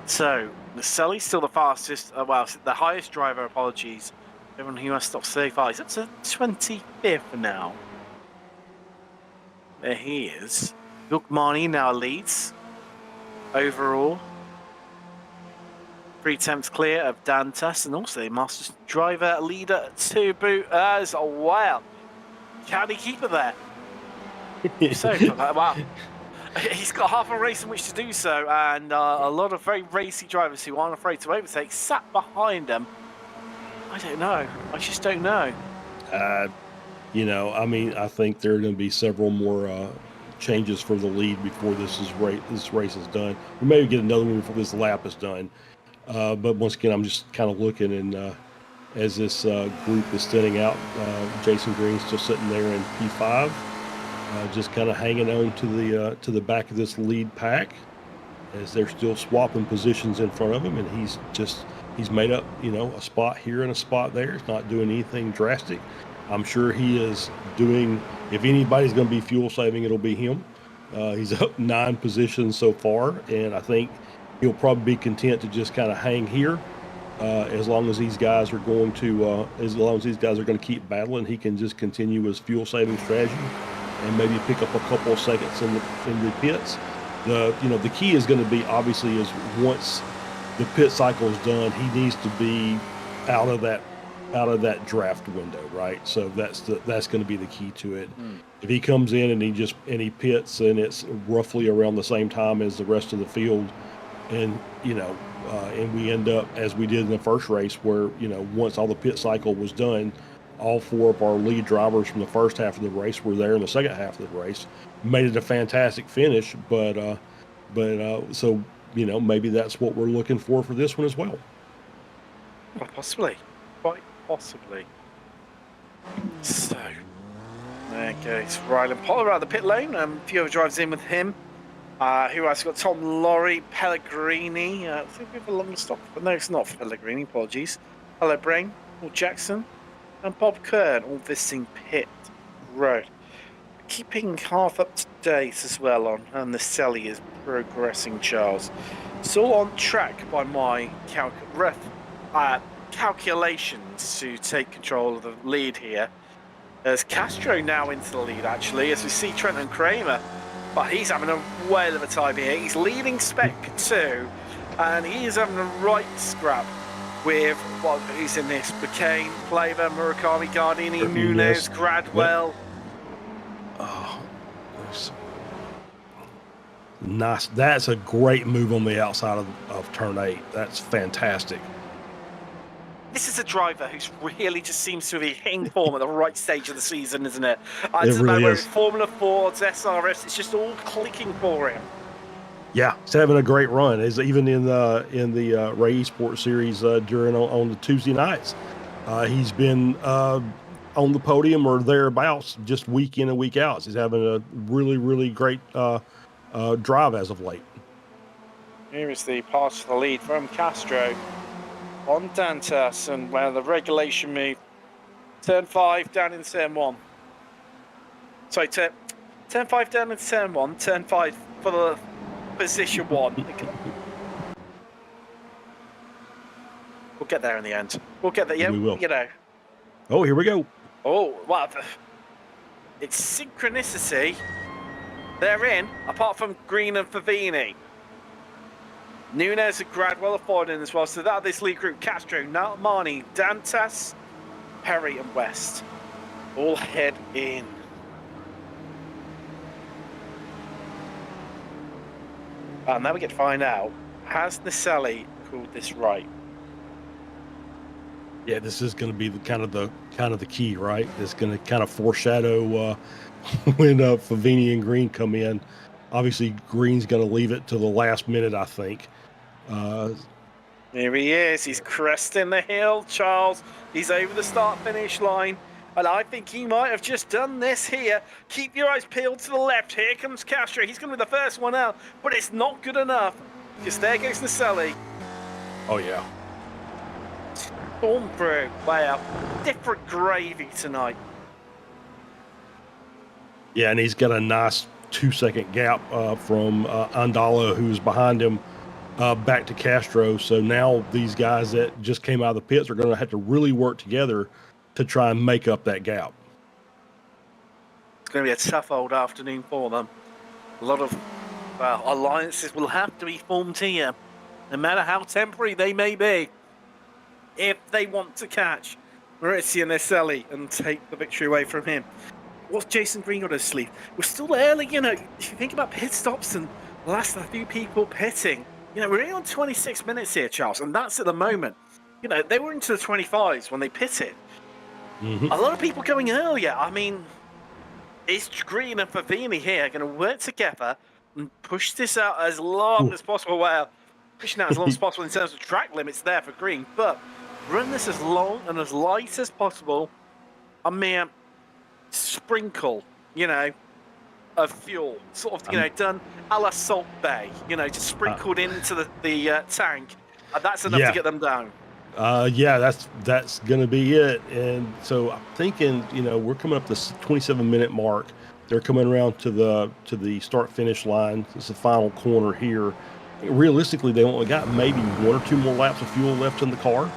So Nicelli's still the fastest. The highest driver. Apologies. Everyone who has stopped so far. He's up to 25th now. There he is. Gugmani now leads overall. 3 attempts clear of Dantas, and also the Masters driver leader to boot as well. Can he keep it there? Wow. He's got half a race in which to do so, and a lot of very racy drivers who aren't afraid to overtake sat behind him. I don't know. I just don't know. I think there are going to be several more changes for the lead before this race is done. We may get another one before this lap is done. But once again, I'm just kind of looking, and as this group is thinning out, Jason Green's still sitting there in P5, just kind of hanging on to the back of this lead pack as they're still swapping positions in front of him, and he's made up a spot here and a spot there. He's not doing anything drastic. I'm sure he is doing, if anybody's going to be fuel saving, it'll be him. He's up 9 positions so far, and I think he'll probably be content to just kind of hang here as long as these guys are going to keep battling. He can just continue his fuel saving strategy and maybe pick up a couple of seconds in the pits. The key is going to be, obviously, is once the pit cycle is done, he needs to be out of that out of that draft window, right? So that's going to be the key to it. If he comes in and he pits and it's roughly around the same time as the rest of the field, and and we end up as we did in the first race, where once all the pit cycle was done, all 4 of our lead drivers from the first half of the race were there in the second half of the race, made it a fantastic finish. But so maybe that's what we're looking for this one as well. Possibly. Quite possibly. So, there goes Ryland Potter out of the pit lane. A few other drives in with him. Who else? Got Tom Laurie, Pellegrini. I think we have a long stop, but no, it's not Pellegrini. Apologies. Hello, Brain, Paul Jackson, and Bob Kern, all visiting pit road. Keeping half up to date as well on the Selly is progressing, Charles. It's all on track by my calculations to take control of the lead here. There's Castro now into the lead, actually, as we see Trenton Kramer. But he's having a whale of a time here. He's leading Spec 2, and he is having a right scrap with, who's in this? McCain, Flavor, Murakami, Gardini, Nunes, Gradwell. Yep. Oh, nice. That's a great move on the outside of turn 8. That's fantastic. This is a driver who's really just seems to be hitting form at the right stage of the season, isn't it? It really is. Formula Fords, SRFs, it's just all clicking for him. Yeah, he's having a great run. Is even in the Ray Esports series during on the Tuesday nights, he's been on the podium or thereabouts just week in and week out. He's having a really, really great drive as of late. Here is the pass to the lead from Castro on Dantas, and the regulation move. Turn 5 down in turn 1. Sorry, turn 5 down in turn 1. Turn 5 for the position 1. We'll get there in the end. We'll get there. Yeah, we will. Oh, here we go. Oh, wow. It's synchronicity. They're in, apart from Green and Favini. Nunes and Gradwell are forward in as well. So that this lead group: Castro, Marnie, Dantas, Perry, and West all head in. Now we get to find out: has Naselli called this right? Yeah, this is going to be the kind of the key, right? It's going to kind of foreshadow when Favini and Green come in. Obviously, Green's going to leave it to the last minute, I think. Here he is. He's cresting the hill, Charles. He's over the start-finish line. And I think he might have just done this here. Keep your eyes peeled to the left. Here comes Castro. He's going to be the first one out. But it's not good enough. Because there goes Naselli. Oh, yeah. Storm through. Wow. Different gravy tonight. Yeah, and he's got a nice 2-second gap from Andala, who's behind him, back to Castro. So now these guys that just came out of the pits are going to have to really work together to try and make up that gap. It's going to be a tough old afternoon for them. A lot of alliances will have to be formed here, no matter how temporary they may be, if they want to catch Maurizio Naselli and take the victory away from him. What's Jason Green got to sleep? We're still early, If you think about pit stops and the last few people pitting, we're only on 26 minutes here, Charles, and that's at the moment. They were into the 25s when they pitted. Mm-hmm. A lot of people going earlier. I mean, is Green and Favini here going to work together and push this out as long as possible? Well, pushing out as long as possible in terms of track limits there for Green, but run this as long and as light as possible. A mere sprinkle, of fuel, sort of, done a la Salt Bay, just sprinkled into the tank. That's enough to get them down. Yeah, that's going to be it. And so I'm thinking, we're coming up this 27-minute mark. They're coming around to the start-finish line. It's the final corner here. Realistically, they only got maybe 1 or 2 more laps of fuel left in the car.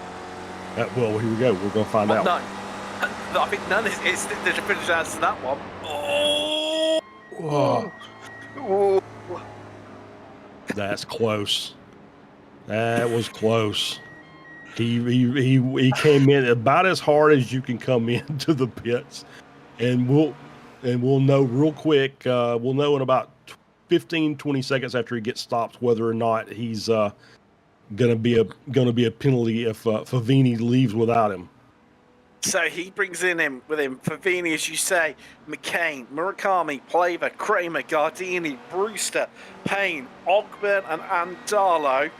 Well, here we go. We're going to find out. No. I think none is the definitive answer to that one. Oh! Whoa. Oh. That's close. That was close. He came in about as hard as you can come into the pits, and we'll know real quick. We'll know in about 15-20 seconds after he gets stopped whether or not he's gonna be a penalty if Favini leaves without him. So he brings with him Favini, as you say, McCain, Murakami, Plaver, Kramer, Gardini, Brewster, Payne, Ogburn, and Andalo.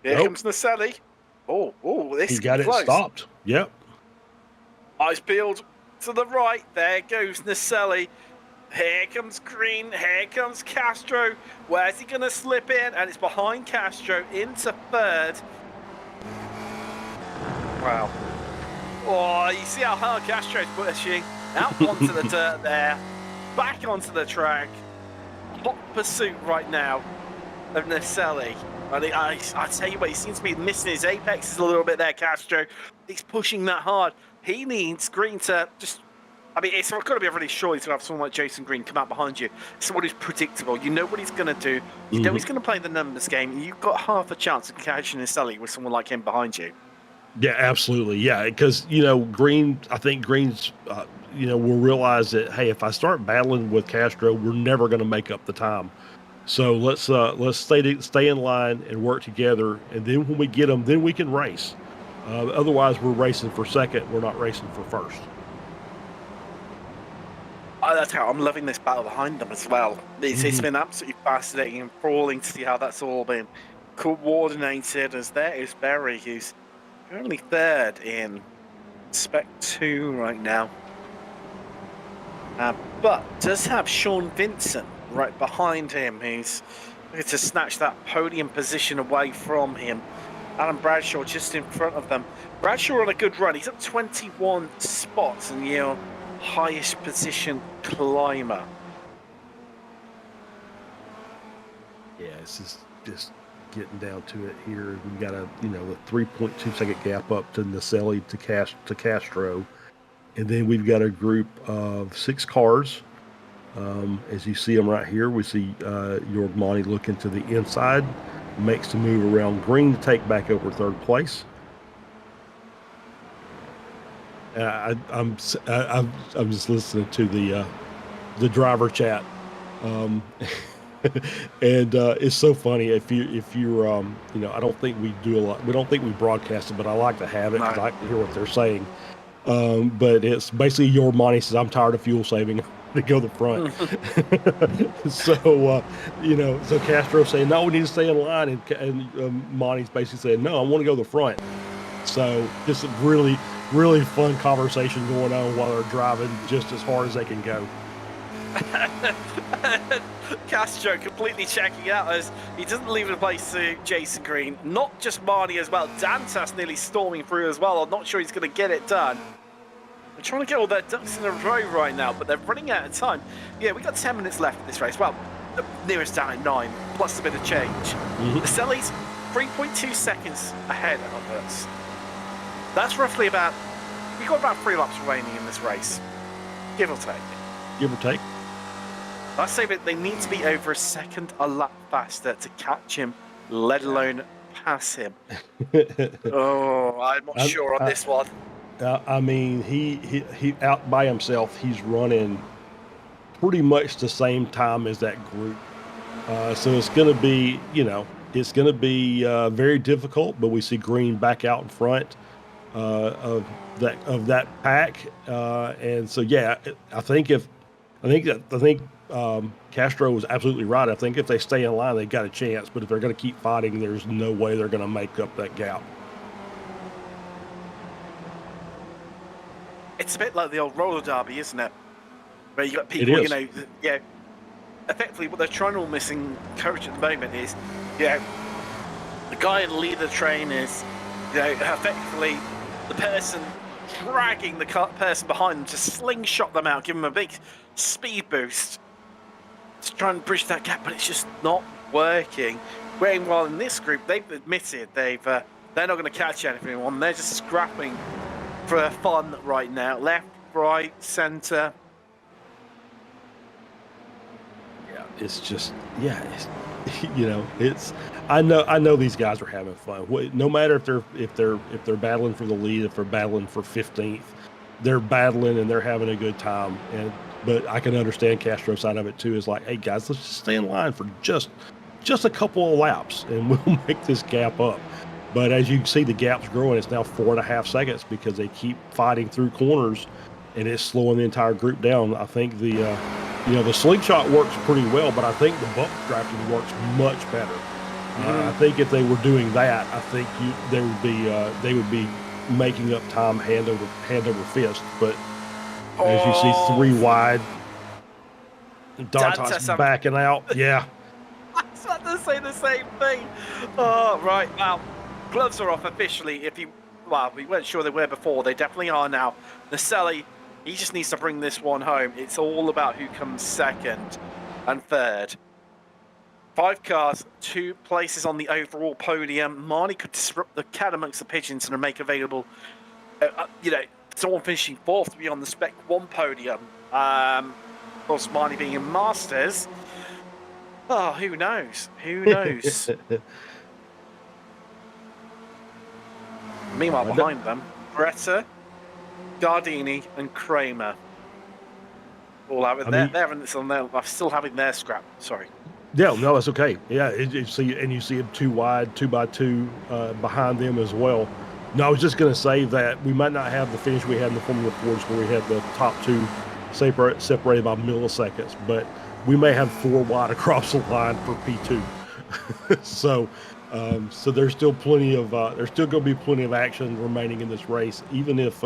Here comes Naselli. Oh, this he got it close. stopped. Yep. Eyes peeled to the right. There goes Naselli. Here comes Green. Here comes Castro. Where's he going to slip in? And it's behind Castro into third. Wow. Oh, you see how hard Castro's pushing. Out onto the dirt there. Back onto the track. Hot pursuit right now of Naselli. I tell you what, he seems to be missing his apex a little bit there, Castro. He's pushing that hard. He needs Green to just... I mean, it's got to be really sure he's going to have someone like Jason Green come out behind you. Someone who's predictable. You know what he's going to do. You know he's going to play the numbers game. You've got half a chance of catching Naselli with someone like him behind you. Yeah, absolutely. Yeah, because, Green, I think Green's, will realize that, hey, if I start battling with Castro, we're never going to make up the time. So let's stay in line and work together, and then when we get them, then we can race. Otherwise, we're racing for second. We're not racing for first. That's how I'm loving this battle behind them as well. It's been absolutely fascinating and enthralling to see how that's all been coordinated. As there is Berry, who's currently third in Spec 2 right now, but does have Sean Vincent right behind him, who's looking to snatch that podium position away from him. Alan Bradshaw just in front of them. Bradshaw on a good run. He's up 21 spots in your highest position climber. Yeah, it's just getting down to it here. We've got a 3.2 second gap up to Naselli to Castro, and then we've got a group of 6 cars. As you see them right here, we see Yorgmani looking to the inside, makes the move around Green to take back over third place. I'm just listening to the driver chat, and it's so funny. If you're I don't think we do a lot. We don't think we broadcast it, but I like to have it because I like to hear what they're saying. But it's basically your money says, I'm tired of fuel saving to go the front. So, so Castro saying, no, we need to stay in line. And Monty's basically saying, no, I want to go the front. So just a really, really fun conversation going on while they're driving just as hard as they can go. Castro completely checking out as he doesn't leave the place to Jason Green. Not just Marnie as well. Dantas nearly storming through as well. I'm not sure he's going to get it done. They're trying to get all their ducks in a row right now, but they're running out of time. Yeah, we got 10 minutes left of this race. Well, the nearest down at 9, plus a bit of change. Naselli's 3.2 seconds ahead of us. That's roughly about... We've got about 3 laps remaining in this race. Give or take. Give or take. I say that they need to be over a second a lap faster to catch him, let alone pass him. I'm not sure on this one. I mean, he out by himself. He's running pretty much the same time as that group. So it's going to be, very difficult. But we see Green back out in front of that pack, and so yeah, I think Castro was absolutely right. I think if they stay in line, they've got a chance. But if they're going to keep fighting, there's no way they're going to make up that gap. It's a bit like the old roller derby, isn't it? Where you got people, effectively what they're trying to almost encourage at the moment is, the guy in the lead of the train is, effectively the person dragging the person behind them to slingshot them out, give them a big speed boost to try and bridge that gap, but it's just not working. While in this group, they've admitted they're not going to catch anyone. They're just scrapping for fun right now. Left, right, centre. Yeah, it's just, You know, it's I know these guys are having fun. No matter if they're battling for the lead, if they're battling for 15th, they're battling and they're having a good time. But I can understand Castro's side of it too. Is like, hey guys, let's just stay in line for just a couple of laps and we'll make this gap up. But as you can see, the gap's growing. It's now 4.5 seconds because they keep fighting through corners, and it's slowing the entire group down. I think the slingshot works pretty well, but I think the bump drafting works much better. I think if they were doing that, I think they would be making up time hand over fist. But as you see, 3 wide, Dantas backing out. Yeah. I was about to say the same thing. Oh, right. Now, gloves are off officially. We weren't sure they were before. They definitely are now. Naselli, he just needs to bring this one home. It's all about who comes second and third. 5 cars, 2 places on the overall podium. Marnie could disrupt the cat amongst the pigeons and make available, someone finishing 4th to be on the Spec 1 podium. Of course, Marnie being in Masters. Oh, who knows? Who knows? Meanwhile, behind them, Greta, Gardini, and Kramer. All having they're still having their scrap. Sorry. Yeah, no, that's okay. Yeah, you see them 2 wide, 2 by 2 behind them as well. No, I was just going to say that we might not have the finish we had in the Formula 4s where we had the top 2 separated by milliseconds, but we may have 4 wide across the line for P2. So there's still plenty of there's still going to be plenty of action remaining in this race, even if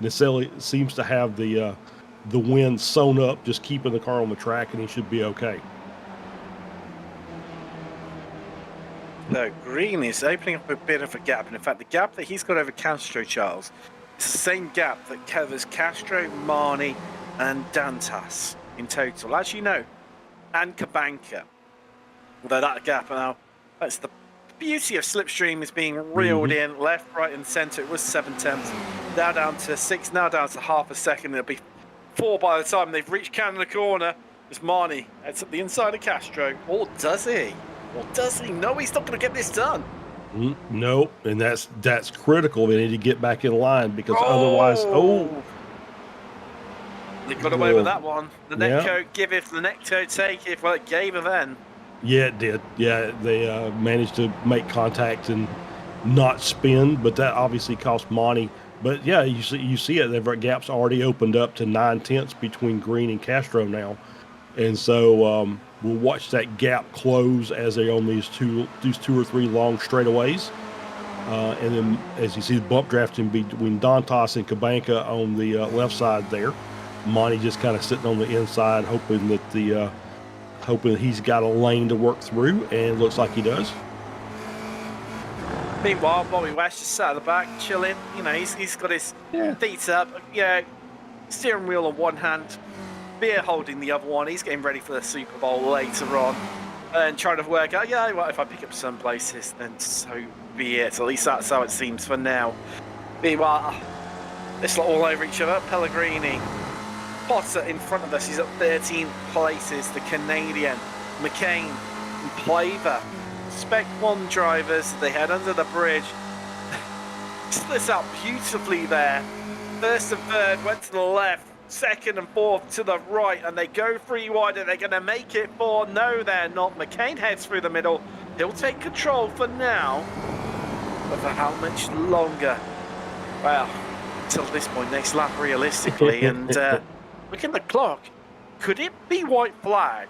Naselli seems to have the wind sewn up, just keeping the car on the track, and he should be okay. No, Green is opening up a bit of a gap, and in fact, the gap that he's got over Castro, Charles, is the same gap that covers Castro, Marnie, and Dantas in total, as you know, and Kabanka. Although that gap now, that's the beauty of Slipstream, is being reeled in left, right, and centre. It was 7 tenths, now down to 6, now down to half a second. It'll be 4 by the time they've reached Canada Corner. It's Marnie. It's at the inside of Castro. Or does he? Or does he? No, he's not going to get this done. No, and that's critical. They need to get back in line because otherwise, they got away with that one. The netcode giveth, the netcode taketh. Well, it gave her then. Yeah, it did. Yeah, they managed to make contact and not spin, but that obviously cost Monty. But yeah, you see it. The gap's already opened up to 9 tenths between Green and Castro now, and so we'll watch that gap close as they're on these 2 or 3 long straightaways. And then as you see the bump drafting between Dantas and Kabanka on the left side there, Monty just kind of sitting on the inside, hoping that hoping he's got a lane to work through, and looks like he does. Meanwhile, Bobby West just sat at the back, chilling. You know, he's got his feet up. Yeah, steering wheel on one hand, beer holding the other one. He's getting ready for the Super Bowl later on, and trying to work out, well, if I pick up some places, then so be it. At least that's how it seems for now. Meanwhile, it's all over each other. Pellegrini, Potter in front of us. He's at 13 places. The Canadian, McCain, and Plaver. Spec 1 drivers, they head under the bridge. Splits out beautifully there. First and third went to the left. Second and fourth to the right, and they go 3 wide. Are they going to make it 4? No, they're not. McCain heads through the middle. He'll take control for now, but for how much longer? Well, until this point, next lap realistically. And look at the clock. Could it be white flag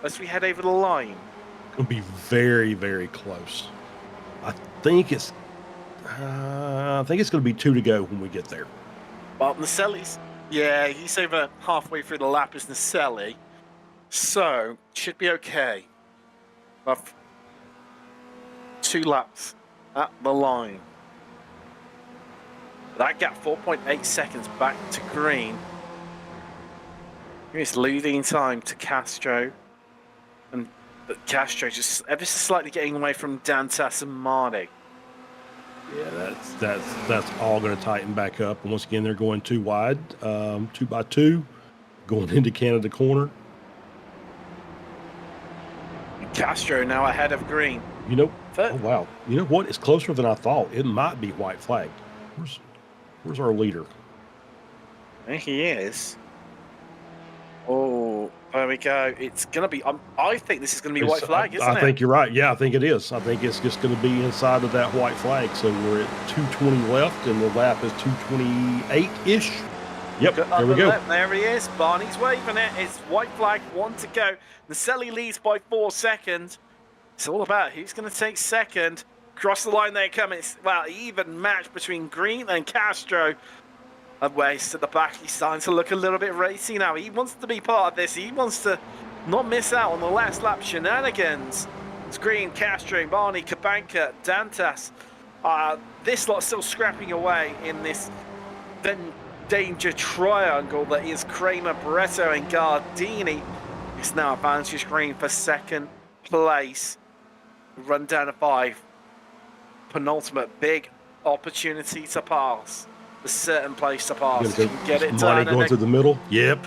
as we head over the line? It'll be very, very close. I think it's going to be 2 to go when we get there. Well, Naselli's, he's over halfway through the lap as Naselli, so should be okay. But 2 laps at the line. That gap 4.8 seconds back to Green. He's losing time to Castro, and Castro just ever so slightly getting away from Dantas and Marnie. Yeah, that's all going to tighten back up. And once again, they're going 2 wide, 2 by 2, going into Canada Corner. Castro now ahead of Green. You know, oh wow. You know what? It's closer than I thought. It might be white flag. Where's our leader? There he is. Oh, there we go. It's going to be... I think this is going to be white flag, isn't it? I think you're right. Yeah, I think it is. I think it's just going to be inside of that white flag. So we're at 220 left, and the lap is 228-ish. Yep, there we go. There he is. Barney's waving it. It's white flag, 1 to go. Naselli leads by 4 seconds. It's all about who's going to take second. Cross the line they come. It's, well, even match between Green and Castro. And Waste at the back. He's starting to look a little bit racy now. He wants to be part of this. He wants to not miss out on the last lap shenanigans. It's Green, Castro, Barney, Kabanka, Dantas. This lot's still scrapping away in this then danger triangle that is Kramer, Barretto, and Gardini. It's now advantage Green for second place. Run down to 5. Penultimate big opportunity to pass. A certain place to pass. You can get it done. Going through the middle. Yep.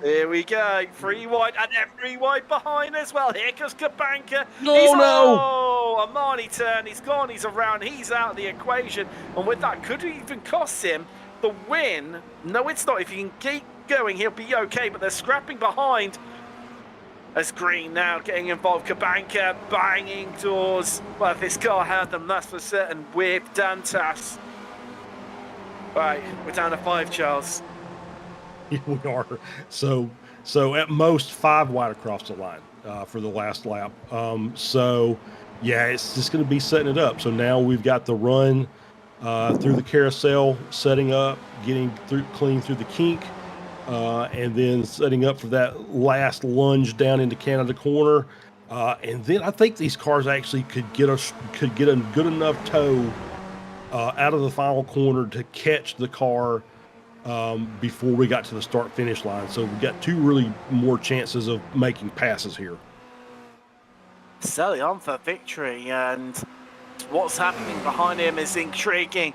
Here we go. 3 wide, and then 3 wide behind as well. Here comes Kabanka. Oh, Amani turn. He's gone. He's around. He's out of the equation. And with that, could it even cost him the win? No, it's not. If he can keep going, he'll be okay. But they're scrapping behind. As Green now getting involved. Kabanka banging doors. Well, if this car had them, that's for certain. With Dantas. Right, we're down to 5, Charles. Here we are. So at most 5 wide across the line for the last lap. So yeah, it's just going to be setting it up. So now we've got the run through the carousel, setting up, getting clean through the kink, and then setting up for that last lunge down into Canada corner. And then I think these cars actually could get a good enough tow out of the final corner to catch the car before we got to the start-finish line. So we've got 2 really more chances of making passes here. Selly on for victory, and what's happening behind him is intriguing.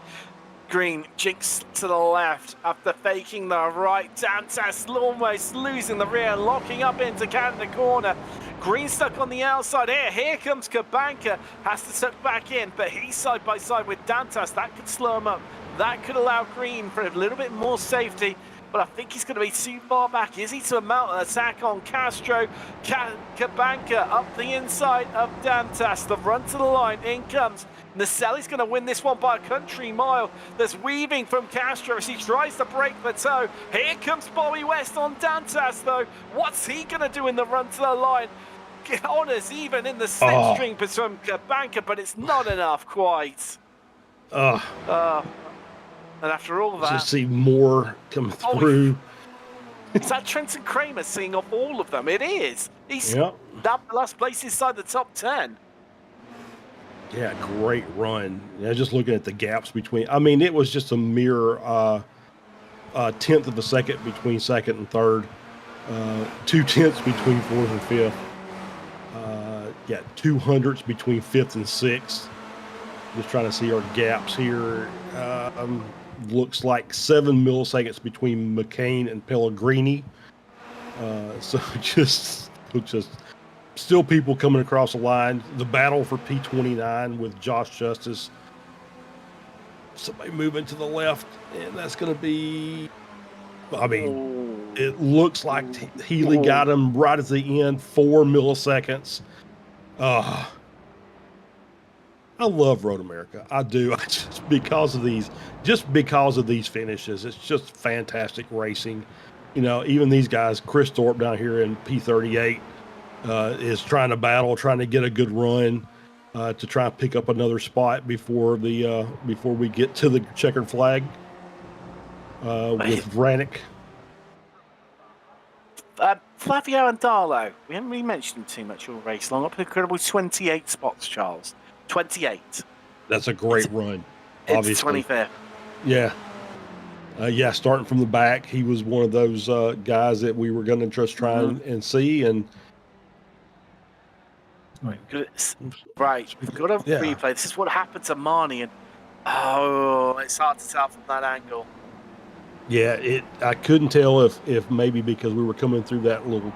Green jinks to the left after faking the right. Dantas almost losing the rear, locking up into Canada corner. Green stuck on the outside here. Here comes Kabanka. Has to tuck back in, but he's side by side with Dantas. That could slow him up. That could allow Green for a little bit more safety. But I think he's going to be too far back. Is he to mount an attack on Castro? Kabanka up the inside of Dantas. The run to the line. In comes Naselli's going to win this one by a country mile. There's weaving from Castro as he tries to break the toe. Here comes Bobby West on Dantas, though. What's he going to do in the run to the line? Honours even in the slipstream between Kabanka, but it's not enough quite. And after all that... Just see more coming through. Is that Trenton Kramer seeing off all of them? It is. He's that last place inside the top 10. Yeah, great run. Yeah, just looking at the gaps between... I mean, it was just a mere 1/10 of a second between second and third. 2/10 between fourth and fifth. 200ths between 5th and 6th. Just trying to see our gaps here. Looks like 7 milliseconds between McCain and Pellegrini. So just still people coming across the line. The battle for P29 with Josh Justice. Somebody moving to the left, and that's going to be... I mean, it looks like Healy got him right at the end, 4 milliseconds. I love Road America. I do. Just because of these finishes. It's just fantastic racing. You know, even these guys, Chris Thorpe down here in P38 is trying to battle, trying to get a good run to try and pick up another spot before we get to the checkered flag with Vranic. Flavio and Darlow, we haven't really mentioned them too much all race long. Up an incredible 28 spots, Charles. 28. That's a great run. Obviously. It's 25th. Yeah. Starting from the back, he was one of those guys that we were going to just try and see. And right, we've got a replay. This is what happened to Marnie, and it's hard to tell from that angle. Yeah, I couldn't tell if maybe because we were coming through that little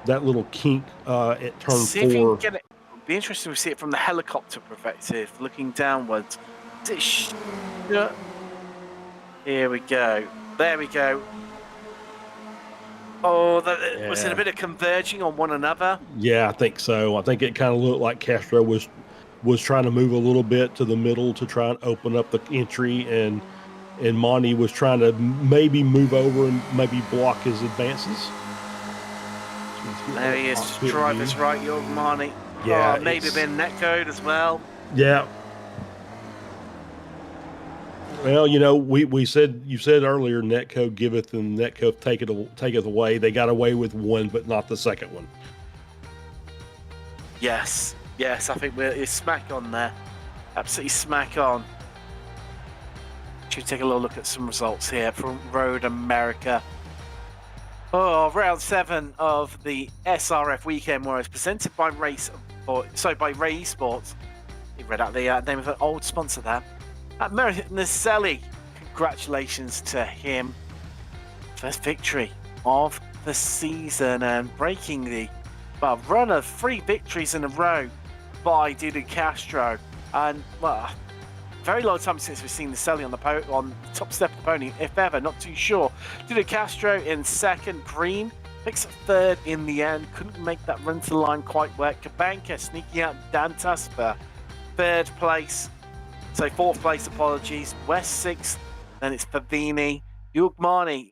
that little kink at turn See if you 4. can get it. It'd be interesting to see it from the helicopter perspective, looking downwards. Yeah. Here we go. There we go. Oh, was it a bit of converging on one another? Yeah, I think so. I think it kind of looked like Castro was trying to move a little bit to the middle to try and open up the entry, and Monty was trying to maybe move over and maybe block his advances. There he is, driver's right, your Marnie. Yeah, maybe been netcode as well. Yeah. Well, you said earlier, netcode giveth and netcode taketh away. They got away with one, but not the second one. Yes, I think we're smack on there. Absolutely smack on. Should we take a little look at some results here from Road America? Round 7 of the SRF weekend was presented by Ray Esports. He read out the name of an old sponsor there. Naselli, congratulations to him. First victory of the season and breaking the run of 3 victories in a row by Dudu Castro. And very long time since we've seen Naselli on the top step of the podium, if ever, not too sure. Dudu Castro in second, Green picks up third in the end, couldn't make that run to the line quite work. Kabanka sneaking out Dantas for third place. So 4th place, apologies. West 6th, then it's Favini. Yugmani,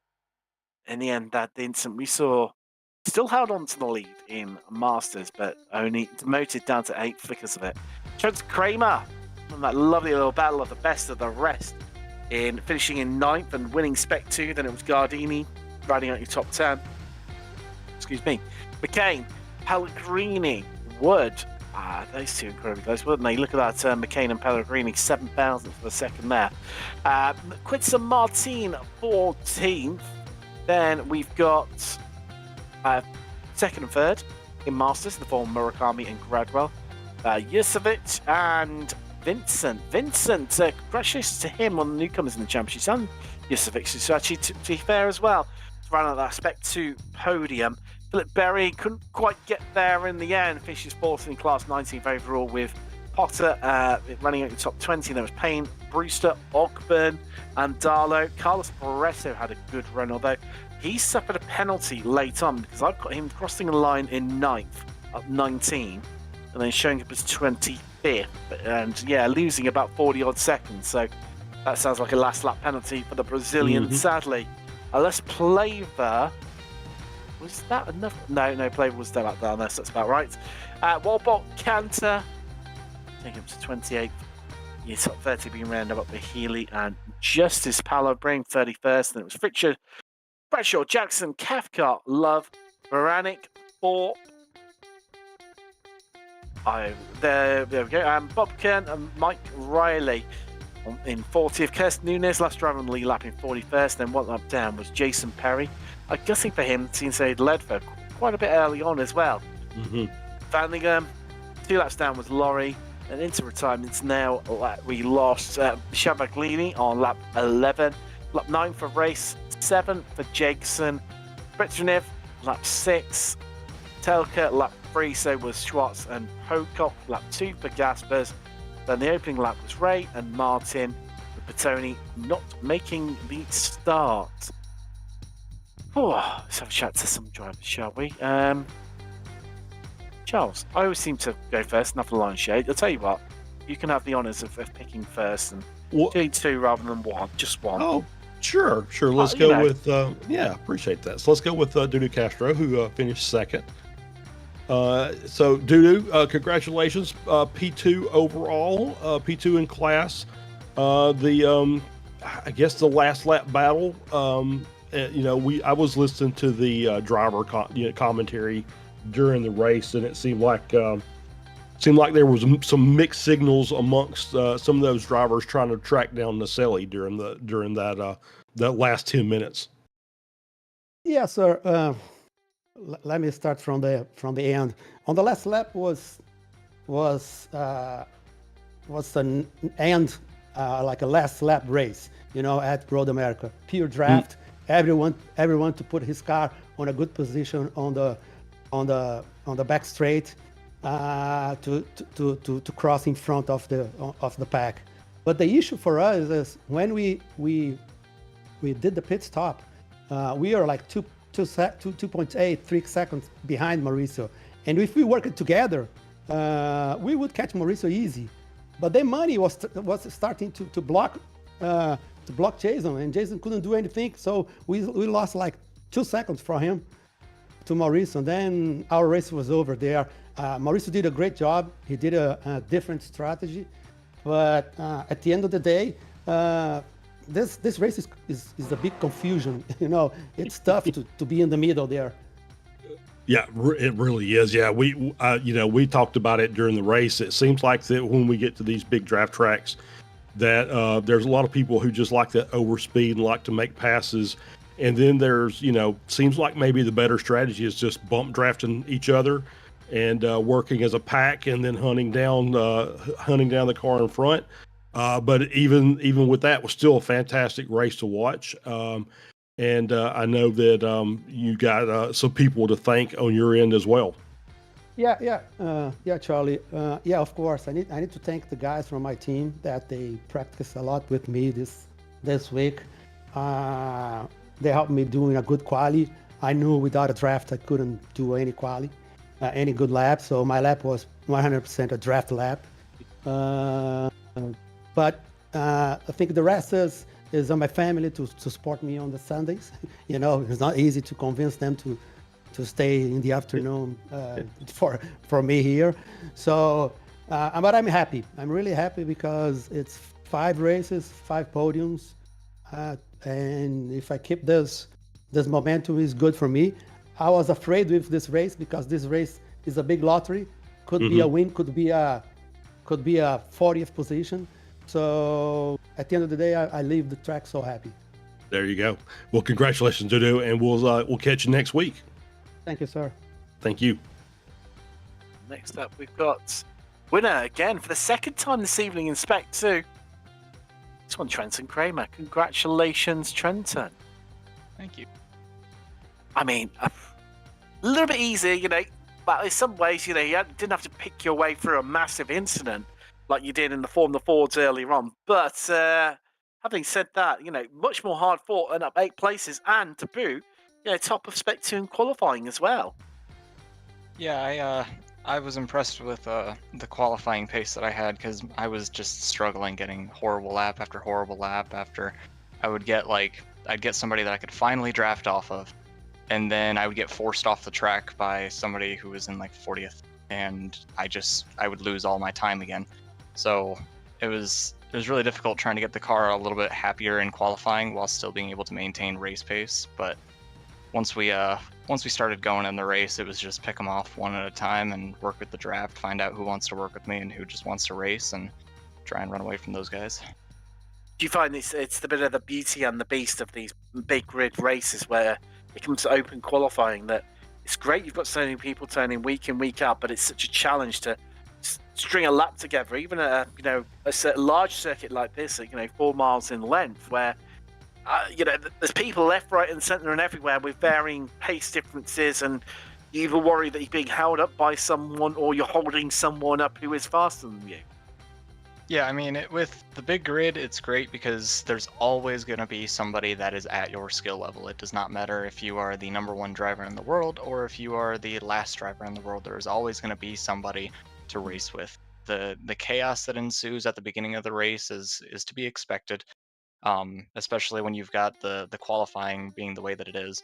in the end, that instant we saw, still held on to the lead in Masters, but only demoted down to 8th because of it. Chance Kramer, from that lovely little battle of the best of the rest, in finishing in 9th and winning Spec 2. Then it was Gardini riding out your top 10. Excuse me. McCain, Pellegrini, Wood. Those two incredibly close, weren't they? Look at that, McCain and Pellegrini, 7,000 for the second there. Quincy Martin, 14th. Then we've got second and third in Masters, the form Murakami and Gradwell. Yusovic and Vincent. Congratulations to him on the newcomers in the championship. And Yusovic, who's actually, to be fair as well, to run out that Spec 2 podium. Philip Berry couldn't quite get there in the end. Finishes 4th in class, 19th overall, with Potter running out the top 20. There was Payne, Brewster, Ogburn, and Darlow. Carlos Barreto had a good run, although he suffered a penalty late on because I've got him crossing the line in 9th, up 19, and then showing up as 25th, and losing about 40 odd seconds. So that sounds like a last lap penalty for the Brazilian, sadly. Unless Plaver. Was that enough? No, Plaver was still up there. That's about right. Walbot Cantor, taking him to 28th. Yeah, top 30 being rounded up by Healy and Justice Paolo Bring 31st. And it was Richard, Bradshaw, Jackson, Cathcart, Love, Baranik, Thorpe. There we go. Bob Kern and Mike Riley in 40th. Kirsten Nunes, last driver on the lead lap in 41st. Then one lap down was Jason Perry. I'm guessing for him, since they'd led for quite a bit early on as well. Vanningham, 2 laps down was Laurie, and into retirements now. We lost Shavaglini on lap 11, lap 9 for Race, 7 for Jegson, Britrinev, lap 6, Telka, lap 3, so was Schwartz and Pocock, lap 2 for Gaspers. Then the opening lap was Ray and Martin, with Bertoni not making the start. Let's have a chat to some drivers, shall we? Charles, I always seem to go first and have the lion's share. I'll tell you what, you can have the honours of picking first and doing 2 rather than 1, just 1. Oh, sure. Let's go with, appreciate that. So let's go with Dudu Castro, who finished second. So Dudu, congratulations, P2 overall, P2 in class. I guess the last lap battle, I was listening to the driver commentary during the race, and it seemed like there was some mixed signals amongst some of those drivers trying to track down Naselli during that last 10 minutes. Yeah, sir. Let me start from the end. On the last lap was an end, like a last lap race, at Road America. Pure draft. Everyone to put his car on a good position on on the back straight to cross in front of the pack. But the issue for us is when we did the pit stop, we are like 2.8, 3 seconds behind Mauricio. And if we worked together, we would catch Mauricio easy. But then Money was starting to block Jason, and Jason couldn't do anything. So we lost like 2 seconds from him to Mauricio. And then our race was over there. Mauricio did a great job. He did a different strategy. But at the end of the day, this race is a big confusion. It's tough to be in the middle there. Yeah, it really is. Yeah, we talked about it during the race. It seems like that when we get to these big draft tracks, that there's a lot of people who just like that overspeed and like to make passes. And then there's, seems like maybe the better strategy is just bump drafting each other and working as a pack, and then hunting down the car in front. But even with that, it was still a fantastic race to watch. And I know that you got some people to thank on your end as well. Yeah, Charlie. Yeah, of course. I need to thank the guys from my team that they practiced a lot with me this week. They helped me doing a good quali. I knew without a draft I couldn't do any quali, any good lap. So my lap was 100% a draft lap. But I think the rest is on my family to support me on the Sundays. It's not easy to convince them to stay in the afternoon for me here. So, but I'm happy. I'm really happy because it's 5 races, 5 podiums. And if I keep this momentum, is good for me. I was afraid with this race because this race is a big lottery. Could be a win, could be a 40th position. So at the end of the day, I leave the track so happy. There you go. Well, congratulations, Dudu, and we'll catch you next week. Thank you, sir. Thank you. Next up, we've got winner again for the second time this evening in Spec 2. This one, Trenton Kramer. Congratulations, Trenton. Thank you. I mean, a little bit easier, but in some ways, you didn't have to pick your way through a massive incident like you did in the Formula Fords earlier on. But having said that, much more hard fought and up 8 places, and to boot, top of Spec 2 in qualifying as well. Yeah, I was impressed with the qualifying pace that I had, because I was just struggling getting horrible lap after horrible lap after. I'd get somebody that I could finally draft off of, and then I would get forced off the track by somebody who was in like 40th, and I would lose all my time again. So it was really difficult trying to get the car a little bit happier in qualifying while still being able to maintain race pace. But once we started going in the race, it was just pick them off one at a time and work with the draft, find out who wants to work with me and who just wants to race, and try and run away from those guys. Do you find it's the bit of the beauty and the beast of these big grid races where it comes to open qualifying, that it's great you've got so many people turning week in, week out, but it's such a challenge to string a lap together, even at a large circuit like this, 4 miles in length, where there's people left, right, and centre and everywhere with varying pace differences, and you either worry that you're being held up by someone or you're holding someone up who is faster than you. Yeah, I mean, with the big grid, it's great because there's always going to be somebody that is at your skill level. It does not matter if you are the #1 driver in the world or if you are the last driver in the world. There is always going to be somebody to race with. The chaos that ensues at the beginning of the race is to be expected, especially when you've got the qualifying being the way that it is.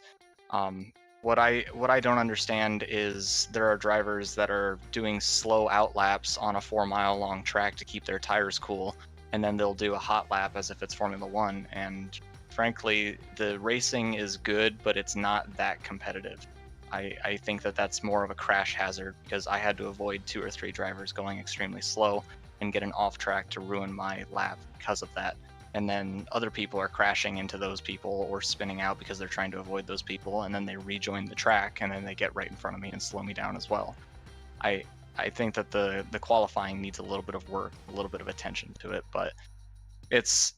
What I don't understand is there are drivers that are doing slow out laps on a 4-mile long track to keep their tires cool, and then they'll do a hot lap as if it's Formula 1. And frankly, the racing is good, but it's not that competitive. I think that's more of a crash hazard, because I had to avoid 2 or 3 drivers going extremely slow and get an off track to ruin my lap because of that. And then other people are crashing into those people or spinning out because they're trying to avoid those people, and then they rejoin the track, and then they get right in front of me and slow me down as well. I think that the qualifying needs a little bit of work, a little bit of attention to it, but it's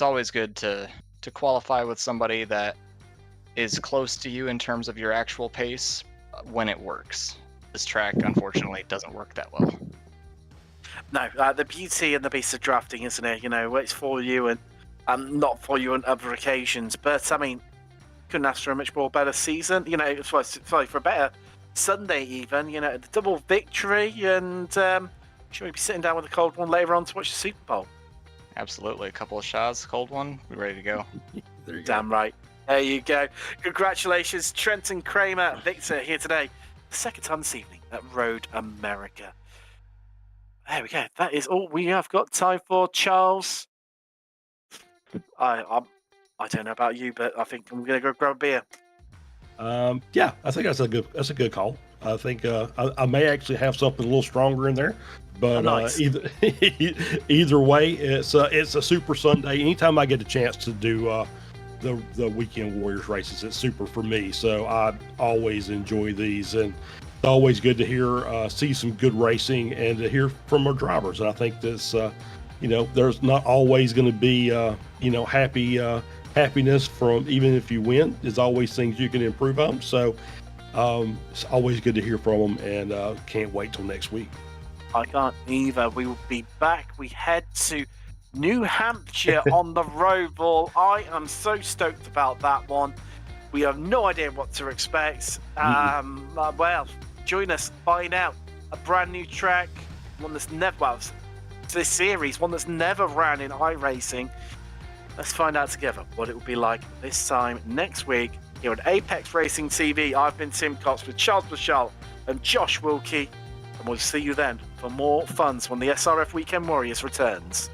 always good to qualify with somebody that is close to you in terms of your actual pace, when it works. This track, unfortunately, doesn't work that well. No, the beauty and the beast of drafting, isn't it? You know, it's for you and not for you on other occasions. But I mean, couldn't ask for a much more better season. You know, for a better Sunday even. You know, the double victory, and should we be sitting down with a cold one later on to watch the Super Bowl? Absolutely, a couple of shots, cold one, we're ready to go. There you go. Damn right. There you go. Congratulations, Trenton Kramer, Victor here today. The second time this evening at Road America. There we go. That is all we have got time for, Charles. I don't know about you, but I think I'm gonna go grab a beer. Yeah, I think that's a good call. I think I may actually have something a little stronger in there, but nice. either way, it's a Super Sunday. Anytime I get a chance to do the Weekend Warriors races, it's super for me. So I always enjoy these, and it's always good to see some good racing and to hear from our drivers. And I think this, there's not always going to be happiness from, even if you win. There's always things you can improve on. So it's always good to hear from them, and can't wait till next week. I can't either. We will be back. We head to New Hampshire on the Roval. I am so stoked about that one. We have no idea what to expect. Well, join us, find out. A brand new track, one that's never, this series, one that's never ran in iRacing. Let's find out together what it will be like this time next week here on Apex Racing TV. I've been Tim Cox with Charles Bashal and Josh Wilkie, and we'll see you then for more funs when the SRF Weekend Warriors returns.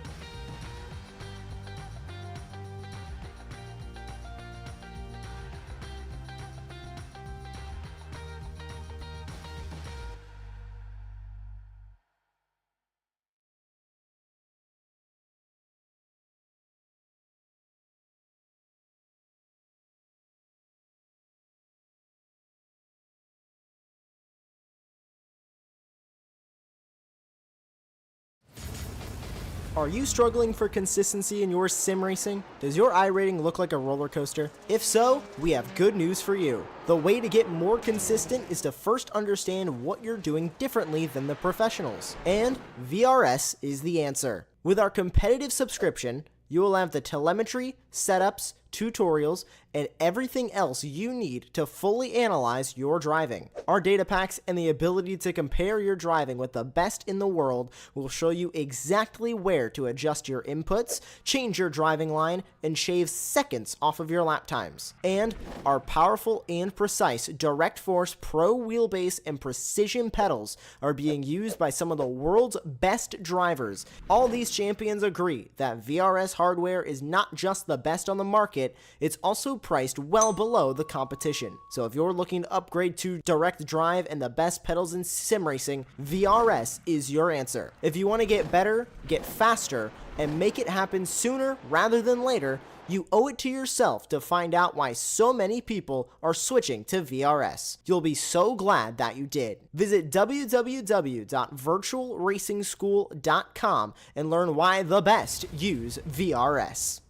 Are you struggling for consistency in your sim racing? Does your iRating look like a roller coaster? If so, we have good news for you. The way to get more consistent is to first understand what you're doing differently than the professionals. And VRS is the answer. With our competitive subscription, you will have the telemetry, setups, tutorials, and everything else you need to fully analyze your driving. Our data packs and the ability to compare your driving with the best in the world will show you exactly where to adjust your inputs, change your driving line, and shave seconds off of your lap times. And our powerful and precise Direct Force Pro wheelbase and precision pedals are being used by some of the world's best drivers. All these champions agree that VRS hardware is not just the best on the market, it's also priced well below the competition. So if you're looking to upgrade to direct drive and the best pedals in sim racing, VRS is your answer. If you want to get better, get faster, and make it happen sooner rather than later, you owe it to yourself to find out why so many people are switching to VRS. You'll be so glad that you did. Visit www.virtualracingschool.com and learn why the best use VRS.